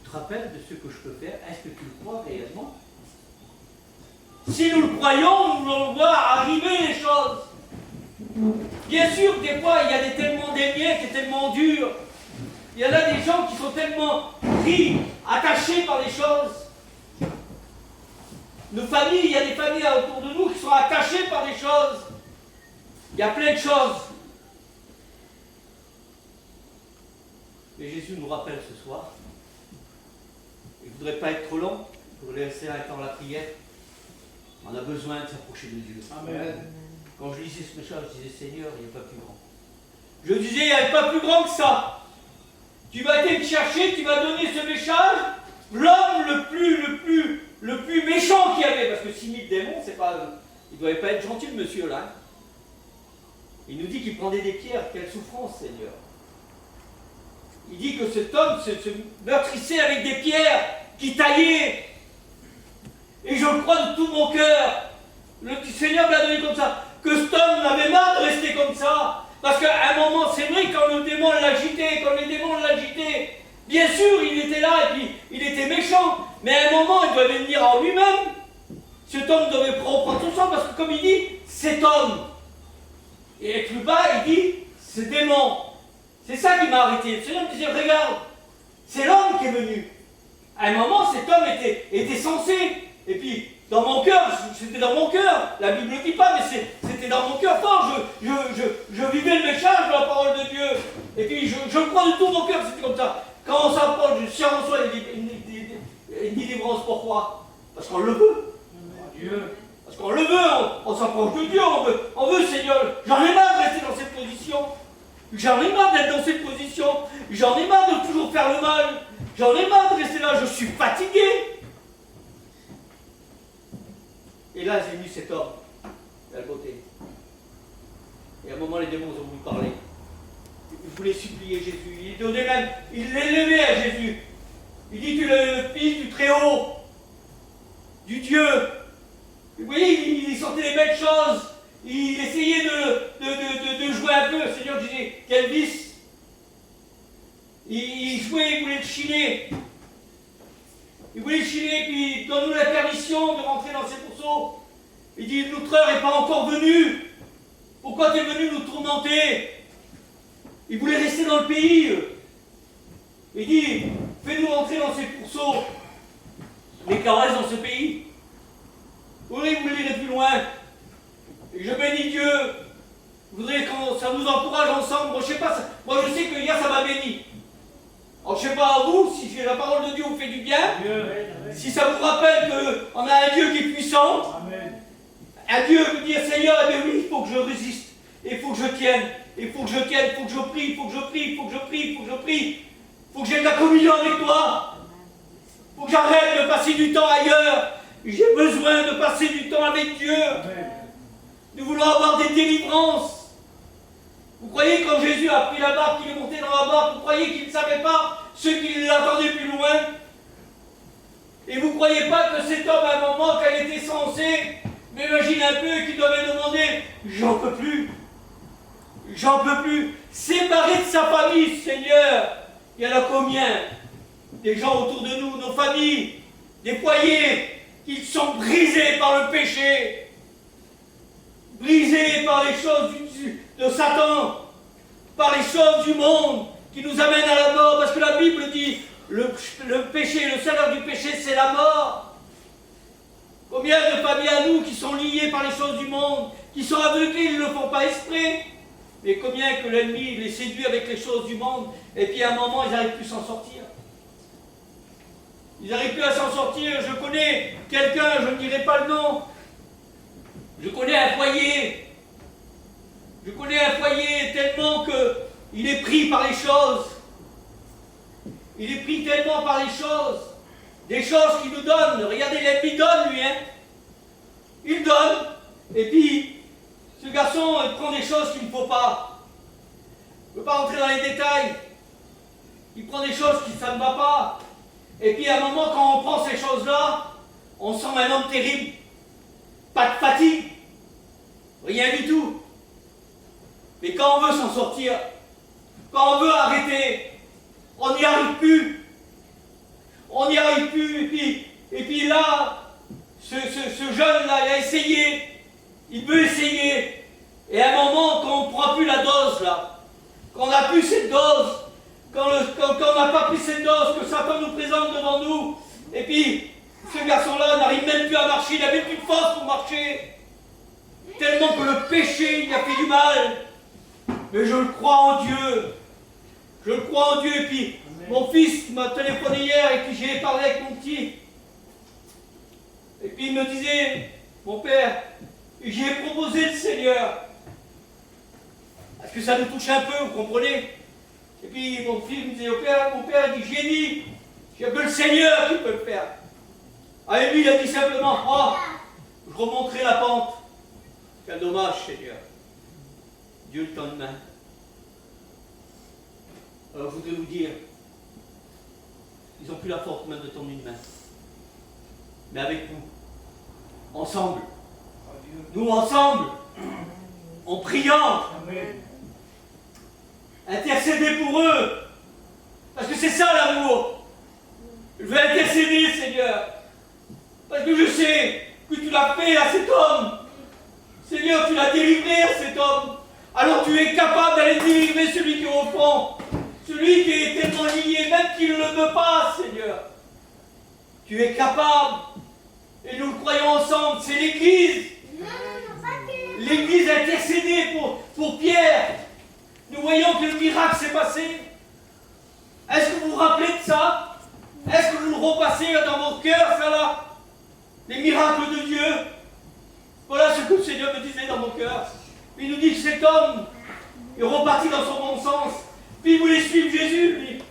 Tu te rappelles de ce que je peux faire? Est-ce que tu le crois réellement? Si nous le croyons, nous allons voir arriver les choses. Bien sûr, des fois, il y a tellement des liens qui sont tellement durs. Il y en a des gens qui sont tellement pris, attachés par des choses. Nos familles, il y a des familles autour de nous qui sont attachées par des choses. Il y a plein de choses. Et Jésus nous rappelle ce soir. Il ne voudrait pas être trop long, pour laisser un temps à la prière. On a besoin de s'approcher de Dieu. Amen. Quand je lisais ce message, je disais Seigneur, il n'y a pas plus grand. Je disais, il n'y a pas plus grand que ça. Tu vas aller me chercher, tu vas donner ce message. L'homme le plus méchant qu'il y avait, parce que 6000 démons, c'est pas. Il ne devait pas être gentil, le monsieur là. Il nous dit qu'il prenait des pierres. Quelle souffrance, Seigneur. Il dit que cet homme se meurtrissait avec des pierres qui taillaient. Et je le crois de tout mon cœur. Le Seigneur me l'a donné comme ça. Que cet homme avait marre de rester comme ça. Parce qu'à un moment, c'est vrai, quand le démon l'agitait, bien sûr, il était là et puis il était méchant. Mais à un moment, il devait venir en lui-même. Cet homme devait reprendre son sang parce que, comme il dit, cet homme. Et plus bas, il dit, ce démon. C'est ça qui m'a arrêté. Le Seigneur me disait, regarde, c'est l'homme qui est venu. À un moment, cet homme était censé. Et puis, dans mon cœur, c'était dans mon cœur. La Bible ne dit pas, mais c'était dans mon cœur fort. Je vivais le message de la parole de Dieu. Et puis, je crois de tout mon cœur que c'était comme ça. Quand on s'approche, si on reçoit une délivrance, pourquoi? Parce qu'on le veut. Dieu. Parce qu'on le veut, on s'approche de Dieu, on veut, Seigneur. J'en ai marre de rester dans cette position. J'en ai marre d'être dans cette position. J'en ai marre de toujours faire le mal. J'en ai marre de rester là, je suis fatigué. Et là, j'ai mis cet homme, à côté. Et à un moment, les démons ont voulu parler. Ils voulaient supplier Jésus. Il donnait même, il l'élevait à Jésus. Il dit, tu es le fils du Très-Haut, du Dieu. Vous voyez, il sortait les belles choses. Il essayait de jouer un peu. Le Seigneur disait, quel vice. Il jouait, il voulait le chiner. Il voulait le chiner, puis donne-nous la permission de rentrer dans ces pourceaux. Il dit, notre heure n'est pas encore venue. Pourquoi tu es venu nous tourmenter? Il voulait rester dans le pays. Il dit, fais-nous rentrer dans ces pourceaux. Mais qu'on reste dans ce pays. Oui, vous lirez plus loin. Et je bénis Dieu. Je voudrais que ça nous encourage ensemble. Moi, je sais pas, moi je sais que hier ça m'a béni. Alors, je ne sais pas à vous, si la parole de Dieu vous fait du bien, si ça vous rappelle qu'on a un Dieu qui est puissant, Amen. un Dieu qui dit Seigneur, eh bien oui, il faut que je résiste, il faut que je tienne, il faut que je tienne, il faut que je prie, il faut que je prie, il faut que je prie, il faut que je prie, il faut que j'ai de la communion avec toi, il faut que j'arrête de passer du temps ailleurs, j'ai besoin de passer du temps avec Dieu. Amen. Nous voulons avoir des délivrances. Vous croyez quand Jésus a pris la barque, qu'il est monté dans la barque, vous croyez qu'il ne savait pas ceux qui l'attendaient plus loin? Et vous ne croyez pas que cet homme, à un moment, quand il était censé, m'imagine un peu, qu'il devait demander, j'en peux plus, séparé de sa famille, Seigneur, il y en a combien? Des gens autour de nous, nos familles, des foyers, qui sont brisés par le péché, brisés par les choses de Satan, par les choses du monde qui nous amènent à la mort, parce que la Bible dit le péché, le salaire du péché, c'est la mort. Combien de familles à nous qui sont liées par les choses du monde, qui sont aveuglées, ils ne le font pas exprès, mais combien que l'ennemi les séduit avec les choses du monde, et puis à un moment ils n'arrivent plus à s'en sortir. Ils n'arrivent plus à s'en sortir. Je connais quelqu'un, je ne dirai pas le nom. Je connais un foyer. Je connais un foyer tellement qu'il est pris par les choses. Il est pris tellement par les choses. Des choses qu'il nous donne. Regardez, l'ennemi donne, lui. Hein. Il donne. Et puis, ce garçon, il prend des choses qu'il ne faut pas. Je ne veux pas rentrer dans les détails. Il prend des choses qui ça ne va pas. Et puis, à un moment, quand on prend ces choses-là, on sent un homme terrible. Pas de fatigue. Rien du tout. Mais quand on veut s'en sortir, quand on veut arrêter, on n'y arrive plus. On n'y arrive plus. Et puis là, ce jeune-là, il a essayé. Il veut essayer. Et à un moment, quand on ne prend plus la dose, là, quand on n'a plus cette dose, quand on n'a pas pris cette dose que Satan nous présente devant nous, et puis ce garçon-là n'arrive même plus à marcher, il n'a même plus de force pour marcher. Tellement que le péché, il a fait du mal. Mais je le crois en Dieu. Je le crois en Dieu. Et puis, mon fils m'a téléphoné hier et puis j'ai parlé avec mon petit. Et puis il me disait, mon père, j'ai proposé le Seigneur. Parce que ça nous touche un peu, vous comprenez? Et puis mon fils me disait, mon père dit, j'ai dit, il n'y a que le Seigneur qui peut le faire. Ah, et lui, il a dit simplement, oh, je remonterai la pente. Quel dommage, Seigneur. Dieu le tend une main. Alors je voudrais vous dire, ils n'ont plus la force même de tendre une main. Mais avec nous, ensemble, nous ensemble, en priant, intercéder pour eux, parce que c'est ça l'amour. Je veux intercéder, Seigneur, parce que je sais que tu l'as fait à cet homme. Seigneur, tu l'as délivré à cet homme. Alors tu es capable d'aller délivrer celui qui est au fond, celui qui est tellement lié, même qu'il ne le veut pas, Seigneur. Tu es capable. Et nous le croyons ensemble, c'est l'Église. L'Église a intercédé pour Pierre. Nous voyons que le miracle s'est passé. Est-ce que vous vous rappelez de ça? Est-ce que vous le repassez dans vos cœurs, ça là? Les miracles de Dieu. Voilà ce que le Seigneur me disait dans mon cœur. Il nous dit que cet homme est reparti dans son bon sens. Puis il voulait suivre Jésus, lui.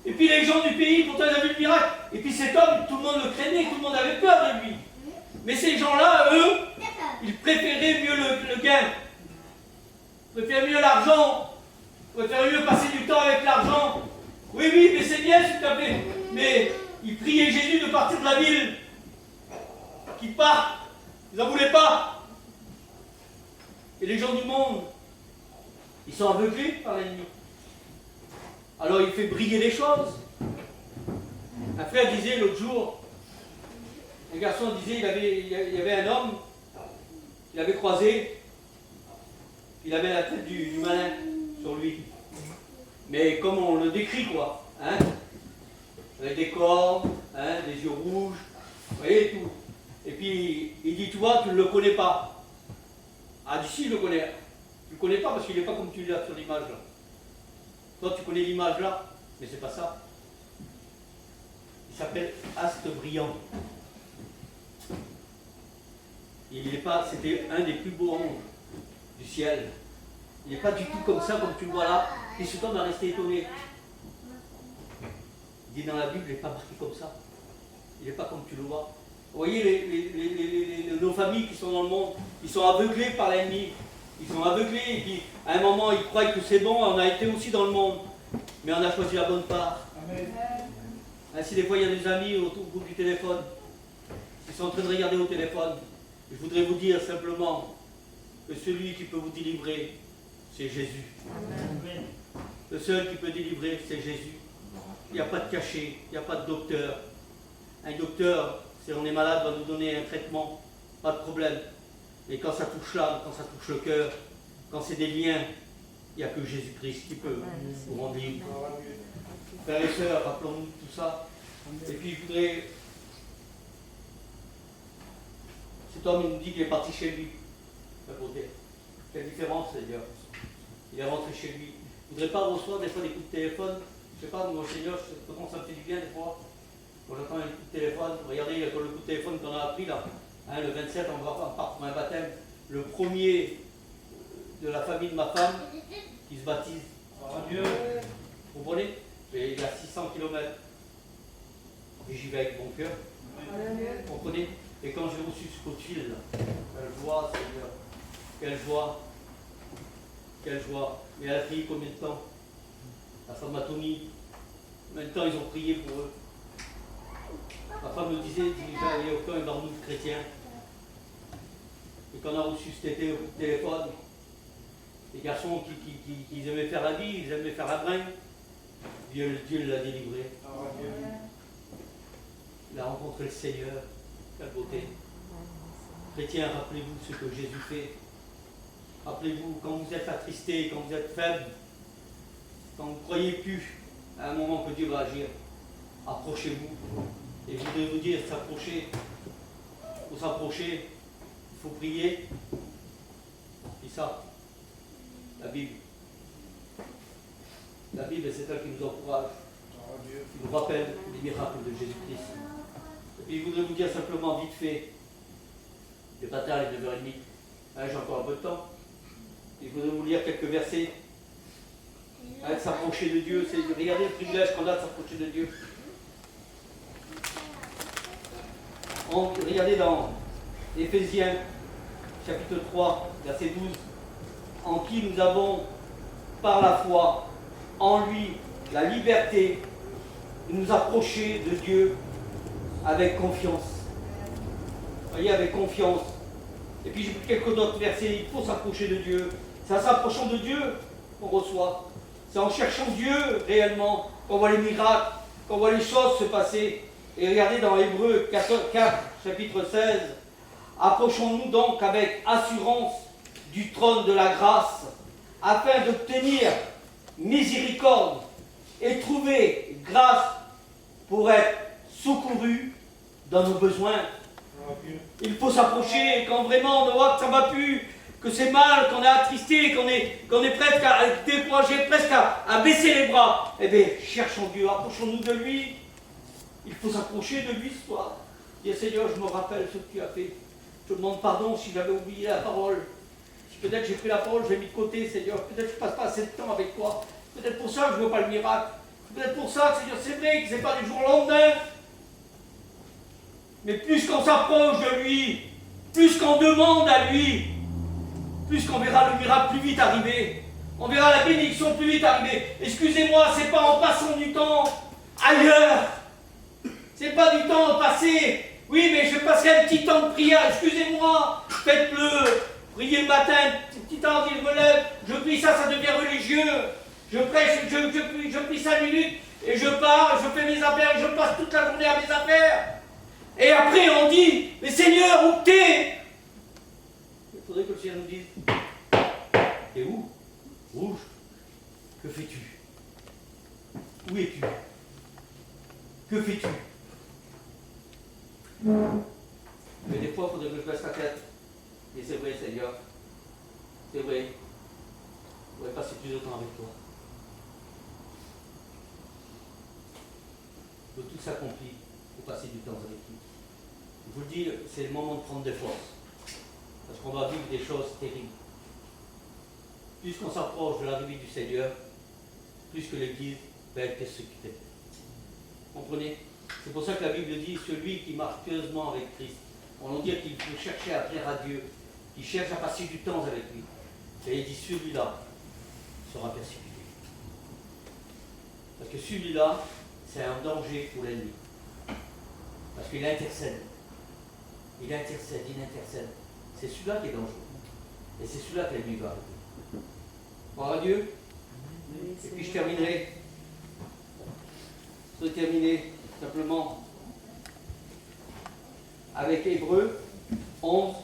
Et puis les gens du pays, pourtant ils avaient vu le miracle. Et puis cet homme, tout le monde le craignait, tout le monde avait peur de lui. Mais ces gens-là, eux, ils préféraient mieux le gain. Ils préféraient mieux l'argent. Ils préféraient mieux passer du temps avec l'argent. Oui, mais c'est bien, s'il te plaît. Mais ils priaient Jésus de partir de la ville. Qu'il parte. Ils n'en voulaient pas. Et les gens du monde, ils sont aveuglés par l'ennemi. Alors il fait briller les choses. Un frère disait l'autre jour, un garçon disait, il y avait un homme, il avait croisé, il avait la tête du malin sur lui. Mais comme on le décrit, quoi, hein, avec des cornes, hein, des yeux rouges, vous voyez tout. Et puis il dit, tu vois, tu ne le connais pas. Ah, d'ici, je le connais. Tu ne le connais pas parce qu'il n'est pas comme tu l'as sur l'image là. Toi, tu connais l'image là, mais c'est pas ça. Il s'appelle Astre Brillant. Il n'est pas, c'était un des plus beaux anges du ciel. Il n'est pas du tout comme ça, comme tu le vois là. Et cet homme a resté étonné. Il dit dans la Bible, il n'est pas marqué comme ça. Il n'est pas comme tu le vois. Vous voyez nos familles qui sont dans le monde, ils sont aveuglés par l'ennemi. Ils sont aveuglés et puis à un moment ils croient que c'est bon, on a été aussi dans le monde. Mais on a choisi la bonne part. Amen. Ainsi des fois il y a des amis au bout du téléphone. Ils sont en train de regarder au téléphone. Je voudrais vous dire simplement que celui qui peut vous délivrer, c'est Jésus. Amen. Le seul qui peut délivrer, c'est Jésus. Il n'y a pas de cachet, il n'y a pas de docteur. Un docteur, si on est malade, va nous donner un traitement, pas de problème. Et quand ça touche l'âme, quand ça touche le cœur, quand c'est des liens, il n'y a que Jésus-Christ qui peut vous rendre libre. Frères et sœurs, rappelons-nous tout ça. Et puis je voudrais... Cet homme, il nous dit qu'il est parti chez lui. Quelle différence, Seigneur. Il est rentré chez lui. Je ne voudrais pas recevoir des fois des coups de téléphone. Je ne sais pas, mon Seigneur, comment ça me fait du bien des fois. Quand j'entends un coup de téléphone, regardez le coup de téléphone qu'on a appris là. Hein, le 27, on part pour un baptême. Le premier de la famille de ma femme qui se baptise. Oh Dieu. Vous comprenez? Et il y a 600 km. Et j'y vais avec mon cœur. Vous comprenez? Et quand j'ai reçu ce coup de fil, là, quelle joie, Seigneur. Quelle joie. Quelle joie. Mais elle a prié combien de temps? La femme a Tony. Combien de temps ils ont prié pour eux? Ma femme me disait, il n'y a aucun parmi nous chrétiens. Et quand on a reçu cet été au téléphone, les garçons qui aimaient faire la vie, ils aimaient faire la bringue, Dieu l'a délivré. Il a rencontré le Seigneur. Quelle beauté. Chrétiens, rappelez-vous ce que Jésus fait. Rappelez-vous, quand vous êtes attristé, quand vous êtes faible, quand vous ne croyez plus à un moment que Dieu va agir, approchez-vous. Et je voudrais vous dire, s'approcher, il faut s'approcher, il faut prier. Et ça, la Bible. La Bible, c'est elle qui nous encourage, qui nous rappelle les miracles de Jésus-Christ. Et puis, je voudrais vous dire simplement, vite fait, le matin, il est 9h30. Hein, j'ai encore un peu de temps. Il faudrait vous lire quelques versets. Hein, de s'approcher de Dieu, c'est regardez le privilège qu'on a de s'approcher de Dieu. Regardez dans Éphésiens, chapitre 3, verset 12. En qui nous avons, par la foi, en lui, la liberté de nous approcher de Dieu avec confiance. Voyez, avec confiance. Et puis j'ai pris quelques autres versets, il faut s'approcher de Dieu. C'est en s'approchant de Dieu qu'on reçoit. C'est en cherchant Dieu réellement qu'on voit les miracles, qu'on voit les choses se passer. Et regardez dans Hébreux 4, chapitre 16. Approchons-nous donc avec assurance du trône de la grâce, afin d'obtenir miséricorde et trouver grâce pour être secouru dans nos besoins. Il faut s'approcher quand vraiment on voit que ça ne va plus, que c'est mal, qu'on est attristé, qu'on est presque à décourager, presque à baisser les bras. Eh bien, cherchons Dieu, approchons-nous de lui. Il faut s'approcher de lui ce soir. Dire Seigneur, je me rappelle ce que tu as fait. Je te demande pardon si j'avais oublié la parole. Si peut-être j'ai pris la parole, je l'ai mis de côté, Seigneur. Peut-être que je ne passe pas assez de temps avec toi. Peut-être pour ça que je ne veux pas le miracle. Peut-être pour ça, Seigneur, c'est vrai que ce n'est pas du jour au lendemain. Mais plus qu'on s'approche de lui, plus qu'on demande à lui, plus qu'on verra le miracle plus vite arriver. On verra la bénédiction plus vite arriver. Excusez-moi, c'est pas en passant du temps ailleurs. C'est pas du temps passé. Oui, mais je passerai un petit temps de prière. Excusez-moi, faites-le. Priez le matin, un petit temps qu'il me lève. Je prie ça, ça devient religieux. Je prêche, je prie 5 minutes et je pars, je fais mes affaires et je passe toute la journée à mes affaires. Et après on dit, mais Seigneur, où t'es? Il faudrait que le Seigneur nous dise, t'es où? Rouge, que fais-tu? Où es-tu? Que fais-tu? Mais des fois, il faudrait que je baisse la tête. Et c'est vrai, Seigneur, c'est vrai, je voudrais passer plus de temps avec toi. Que tout s'accomplit, il faut passer du temps avec lui. Je vous le dis, c'est le moment de prendre des forces. Parce qu'on va vivre des choses terribles. Plus qu'on s'approche de l'arrivée du Seigneur, plus que l'Église va être persécutée. Comprenez? C'est pour ça que la Bible dit, celui qui marche pieusement avec Christ. On va dire qu'il faut chercher à plaire à Dieu, qui cherche à passer du temps avec lui. Et il dit, celui-là sera persécuté. Parce que celui-là, c'est un danger pour l'ennemi. Parce qu'il intercède. Il intercède, il intercède. C'est celui-là qui est dangereux. Et c'est celui-là que l'ennemi va arriver. Gloire à Dieu. Et puis je terminerai. Je vais terminer simplement avec Hébreux 11,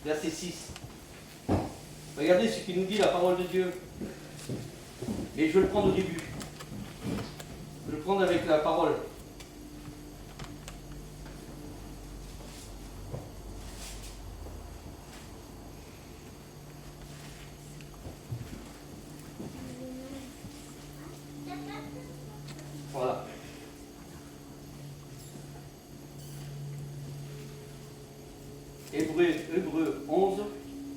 verset 6. Regardez ce qu'il nous dit la parole de Dieu. Et je vais le prendre au début. Je vais le prendre avec la parole. Voilà. Hébreux 11,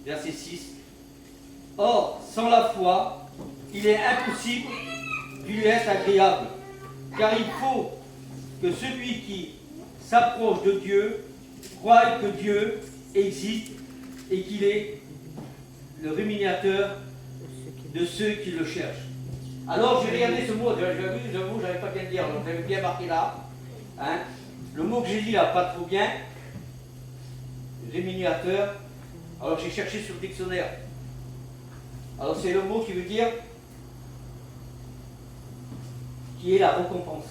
verset 6. Or, sans la foi, il est impossible de lui être agréable, car il faut que celui qui s'approche de Dieu croie que Dieu existe et qu'il est le rémunérateur de ceux qui le cherchent. Alors j'ai regardé ce mot, j'avoue, j'avais pas bien le dire, donc j'avais bien marqué là. Hein. Le mot que j'ai dit là, pas trop bien, rémunérateur. Alors j'ai cherché sur le dictionnaire. Alors c'est le mot qui veut dire qui est la récompense.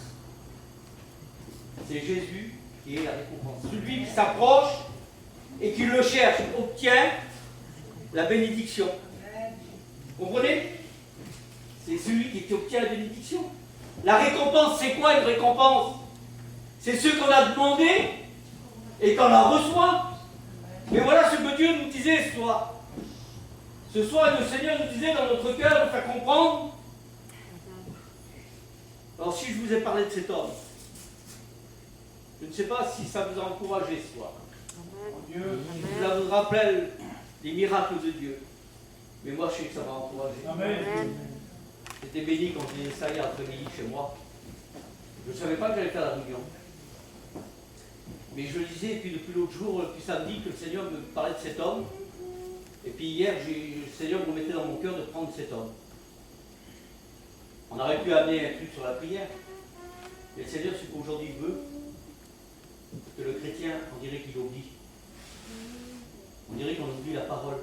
C'est Jésus qui est la récompense. Celui qui s'approche et qui le cherche obtient la bénédiction. Vous comprenez? C'est celui qui obtient la bénédiction. La récompense, c'est quoi une récompense? C'est ce qu'on a demandé et qu'on la reçoit. Mais voilà ce que Dieu nous disait ce soir. Ce soir, le Seigneur nous disait dans notre cœur de faire comprendre Alors si je vous ai parlé de cet homme, je ne sais pas si ça vous a encouragé ce soir. Dieu. Ça vous rappelle les miracles de Dieu. Mais moi, je sais que ça m'a encouragé. Amen. J'étais béni quand j'ai ça hier après-midi chez moi. Je ne savais pas que j'allais faire la réunion. Mais je lisais, et puis depuis l'autre jour, depuis samedi, que le Seigneur me parlait de cet homme. Et puis hier, le Seigneur me mettait dans mon cœur de prendre cet homme. On aurait pu amener un truc sur la prière. Mais le Seigneur, ce qu'aujourd'hui veut, que le chrétien, on dirait qu'il oublie. On dirait qu'on oublie la parole.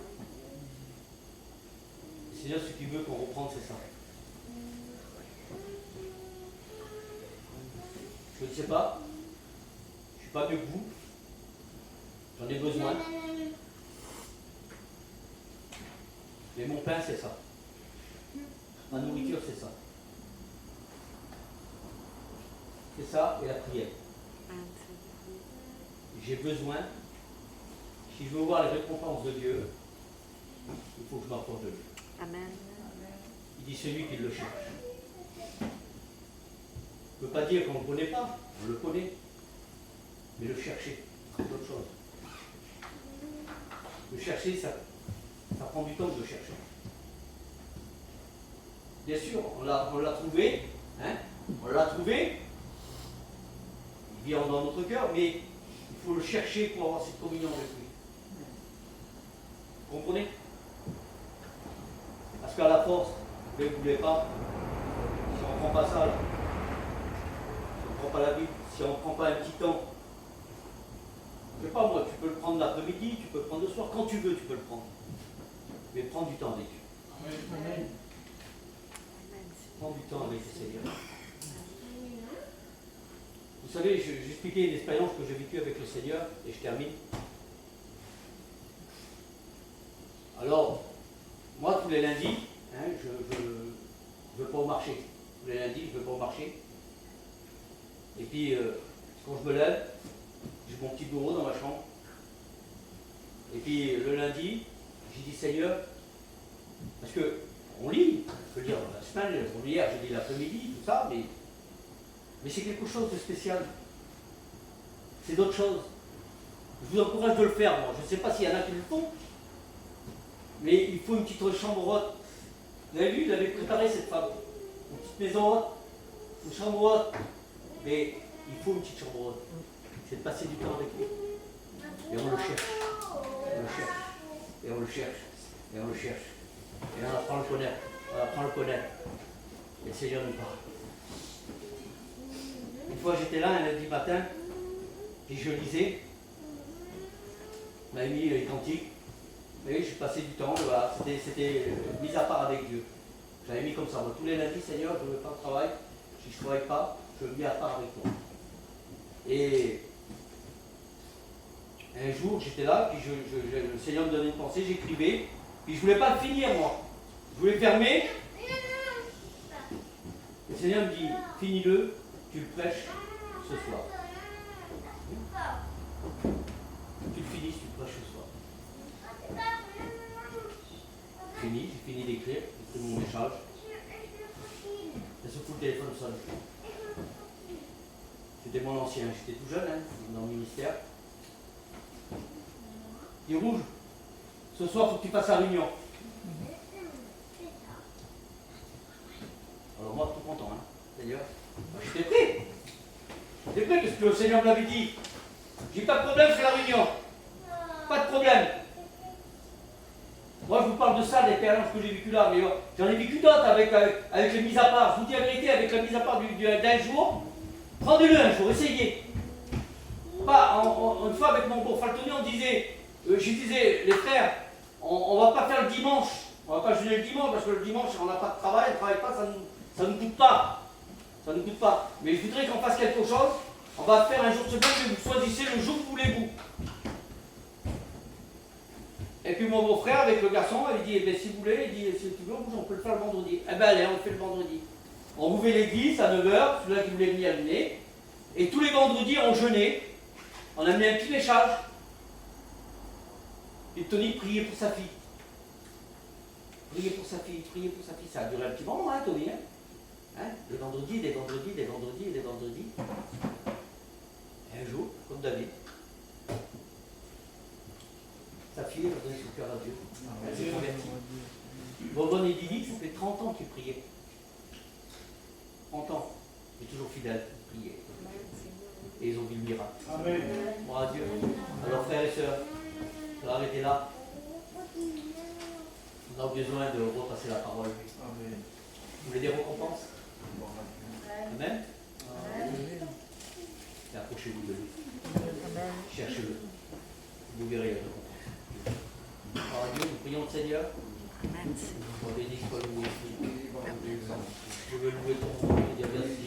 Le Seigneur, ce qu'il veut qu'on reprenne, c'est ça. Je ne sais pas. Je ne suis pas mieux que vous. J'en ai besoin. Mais mon pain, c'est ça. Ma nourriture, c'est ça. C'est ça et la prière. J'ai besoin, si je veux voir les récompenses de Dieu, il faut que je m'approche de lui. Amen. Il dit celui qui le cherche. On ne peut pas dire qu'on ne le connaît pas, on le connaît. Mais le chercher, c'est autre chose. Le chercher, ça prend du temps de le chercher. Bien sûr, on l'a trouvé, hein, on l'a trouvé, il vit dans notre cœur, mais il faut le chercher pour avoir cette communion avec lui. Vous comprenez? Parce qu'à la force, vous ne voulez pas, si on ne prend pas ça, là, si on ne prend pas la Bible, si on ne prend pas un petit temps, je ne sais pas moi, tu peux le prendre l'après-midi, tu peux le prendre le soir, quand tu veux, tu peux le prendre. Mais prends du temps avec Dieu. Amen. Prends du temps avec le Seigneur. Vous savez, j'expliquais une expérience que j'ai vécue avec le Seigneur, et je termine. Alors, moi, tous les lundis, hein, je ne veux pas au marché. Tous les lundis, je ne veux pas au marché. Et puis, quand je me lève, j'ai mon petit bureau dans ma chambre. Et puis, le lundi, j'ai dit Seigneur, parce que on lit, je peux dire la semaine, on lit hier, j'ai dit l'après-midi, tout ça, mais c'est quelque chose de spécial. C'est d'autres choses. Je vous encourage de le faire, moi. Je ne sais pas s'il y en a qui le font, mais il faut une petite chambre haute. Vous avez vu, il avait préparé cette femme. Une petite maison haute, une chambre haute. Mais il faut une petite chambre haute. C'est de passer du temps avec lui. Et on le cherche. On le cherche. Et on le cherche. Et on le cherche. Et on apprend à le connaître. On apprend à le connaître. Et le Seigneur nous parle. Une fois j'étais là un lundi matin, et je lisais. On m'avait mis les cantiques. Et j'ai passé du temps, voilà, c'était mis à part avec Dieu. J'avais mis comme ça, moi, tous les lundis, Seigneur, je ne veux pas de travail, si je ne travaille pas, je me mets à part avec toi. Et un jour, j'étais là, puis le Seigneur me donnait une pensée, j'écrivais, puis je ne voulais pas le finir, moi. Je voulais fermer. Le Seigneur me dit, finis-le, tu le prêches ce soir. Tu le finis, tu le prêches ce soir. J'ai fini d'écrire, j'ai fait mon message. Et ce coup, le téléphone sonne. C'était mon ancien, j'étais tout jeune, hein, dans le ministère. Il dit Rouge, ce soir, il faut que tu fasses la réunion. Alors moi, tout content, hein, Seigneur. J'étais prêt. J'étais prêt, parce que le Seigneur me l'avait dit. J'ai pas de problème, c'est la réunion. Pas de problème. Moi, je vous parle de ça, l'expérience que j'ai vécue là, mais j'en ai vécu d'autres avec les mises à part. Je vous dis la vérité, avec la mise à part d'un jour, prenez-le un jour, essayez. Pas, une fois avec mon beau Faltoni, je disais, les frères, on ne va pas faire le dimanche, on ne va pas jeûner le dimanche, parce que le dimanche, on n'a pas de travail, on ne travaille pas, ça ne nous coûte pas. Ça ne nous coûte pas. Mais je voudrais qu'on fasse quelque chose, on va faire un jour de semaine, que vous choisissez le jour que voulez-vous. Et puis mon beau-frère, avec le garçon, il dit, eh bien, si vous voulez, il dit, si tu veux, on peut le faire le vendredi. Eh bien allez, on le fait le vendredi. On ouvrait l'église à 9h, celui-là qui voulait venir amener. Et tous les vendredis, on jeûnait. On amenait un petit message. Et Tony priait pour sa fille. Priait pour sa fille, priait pour sa fille. Ça a duré un petit moment, hein, Tony. Hein. Hein, des vendredis, des vendredis, des vendredis, des vendredis. Et un jour, comme David, sa fille a donné son cœur à Dieu. Elle s'est convertie. Bobonne et Didi, ça fait 30 ans qu'ils priaient. 30 ans. Il est toujours fidèle, il priait. Et ils ont vu le miracle. Amen. Gloire à Dieu. Alors frères et sœurs, je vais arrêter là. On a besoin de repasser la parole. Vous voulez des récompenses? Amen. Et approchez-vous de lui. Cherchez-le. Vous verrez la récompense. Gloire à Dieu, nous prions le Seigneur. Béni soit le Esprit. Je veux louer ton nom et dire merci.